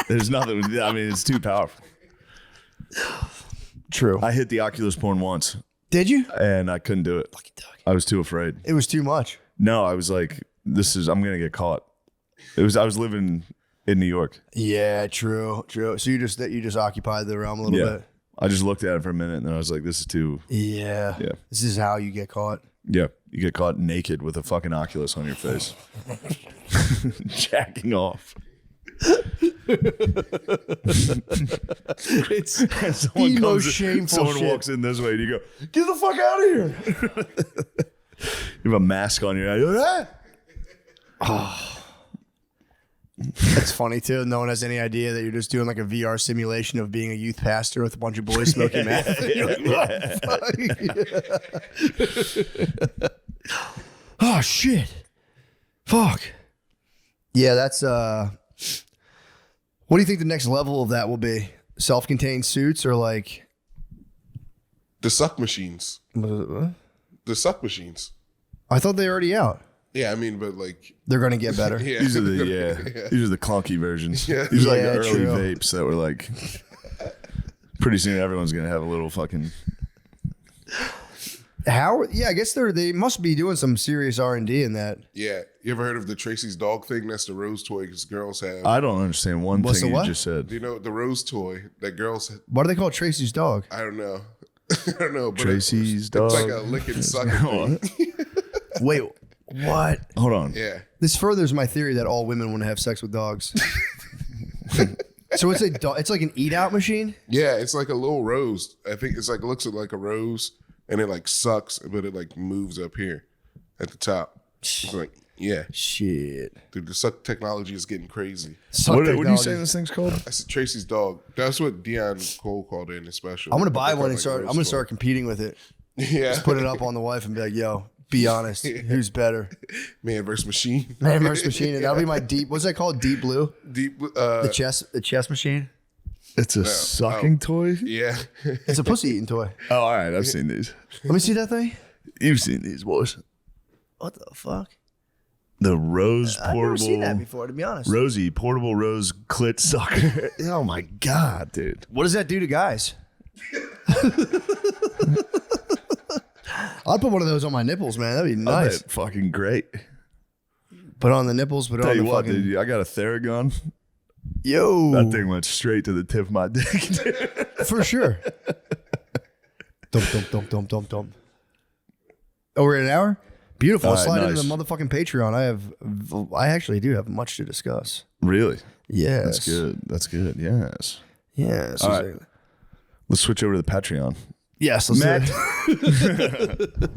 There's nothing. I mean, it's too powerful. True. I hit the Oculus porn once, Did you? and I couldn't do it. I was too afraid. It was too much. No, I was like, I'm gonna get caught. I was living in New York. Yeah, true. So you just occupied the realm a little bit. I just looked at it for a minute, and then I was like, this is too. Yeah. Yeah. This is how you get caught. Yeah, you get caught naked with a fucking Oculus on your face, jacking off. It's Someone emo comes, shameful someone shit. walks in this way, and you go, "Get the fuck out of here!" You have a mask on your eye. You're like, ah. That's funny too. No one has any idea that you're just doing like a VR simulation of being a youth pastor with a bunch of boys smoking meth. You're like, oh shit. Fuck. Yeah, that's what do you think the next level of that will be? Self-contained suits or like The suck machines. what? The suck machines. I thought they were already out. Yeah, I mean, but like, They're gonna get better. yeah. These are the clunky versions. Yeah. These are like Yeah, the early true. vapes that were like. Pretty soon, everyone's gonna have a little fucking. How? Yeah, I guess they must be doing some serious R&D in that. Yeah. You ever heard of the Tracy's dog thing? That's the rose toy because girls have. I don't understand one What's thing the you what? just said. Do you know the rose toy that girls? Why do they call it Tracy's dog? I don't know. I don't know. But Tracy's dog. It's like a lick and suck thing. Wait, what? Hold on. Yeah. This furthers my theory that all women want to have sex with dogs. So it's like an eat out machine? Yeah, it's like a little rose. I think it's like it looks like a rose, and it like sucks, but it like moves up here at the top. It's like Shit. dude, the suck technology is getting crazy. What are you saying this thing's called? That's Tracy's dog. That's what Deion Cole called it in his special. I'm gonna buy one and Like start. rose I'm gonna toy. start competing with it. Yeah, Just put it up on the wife and be like, "Yo, be honest, who's better, man versus machine. man versus machine?" And that'll be my deep. What's that called? Deep blue. Deep. The chess machine. It's a sucking toy? Yeah. It's a pussy eating toy. Oh, all right. I've seen these. Let me see that thing. You've seen these, boys. What the fuck? The Rose I've portable. never seen that before, to be honest. Rosie portable rose clit sucker. Oh my god, dude. What does that do to guys? I'd put one of those on my nipples, man. That'd be nice. Fucking great. Put it on the nipples. Put it Tell on you the what, fucking. dude. I got a Theragun. Yo, That thing went straight to the tip of my dick. for sure. Dump. Oh, we're at an hour. Beautiful. All right, Slide nice. into the motherfucking Patreon. I actually do have much to discuss. Really? Yes. That's good. That's good. Yes. Yes. All right. Let's switch over to the Patreon. Yes. Let's do Matt. it.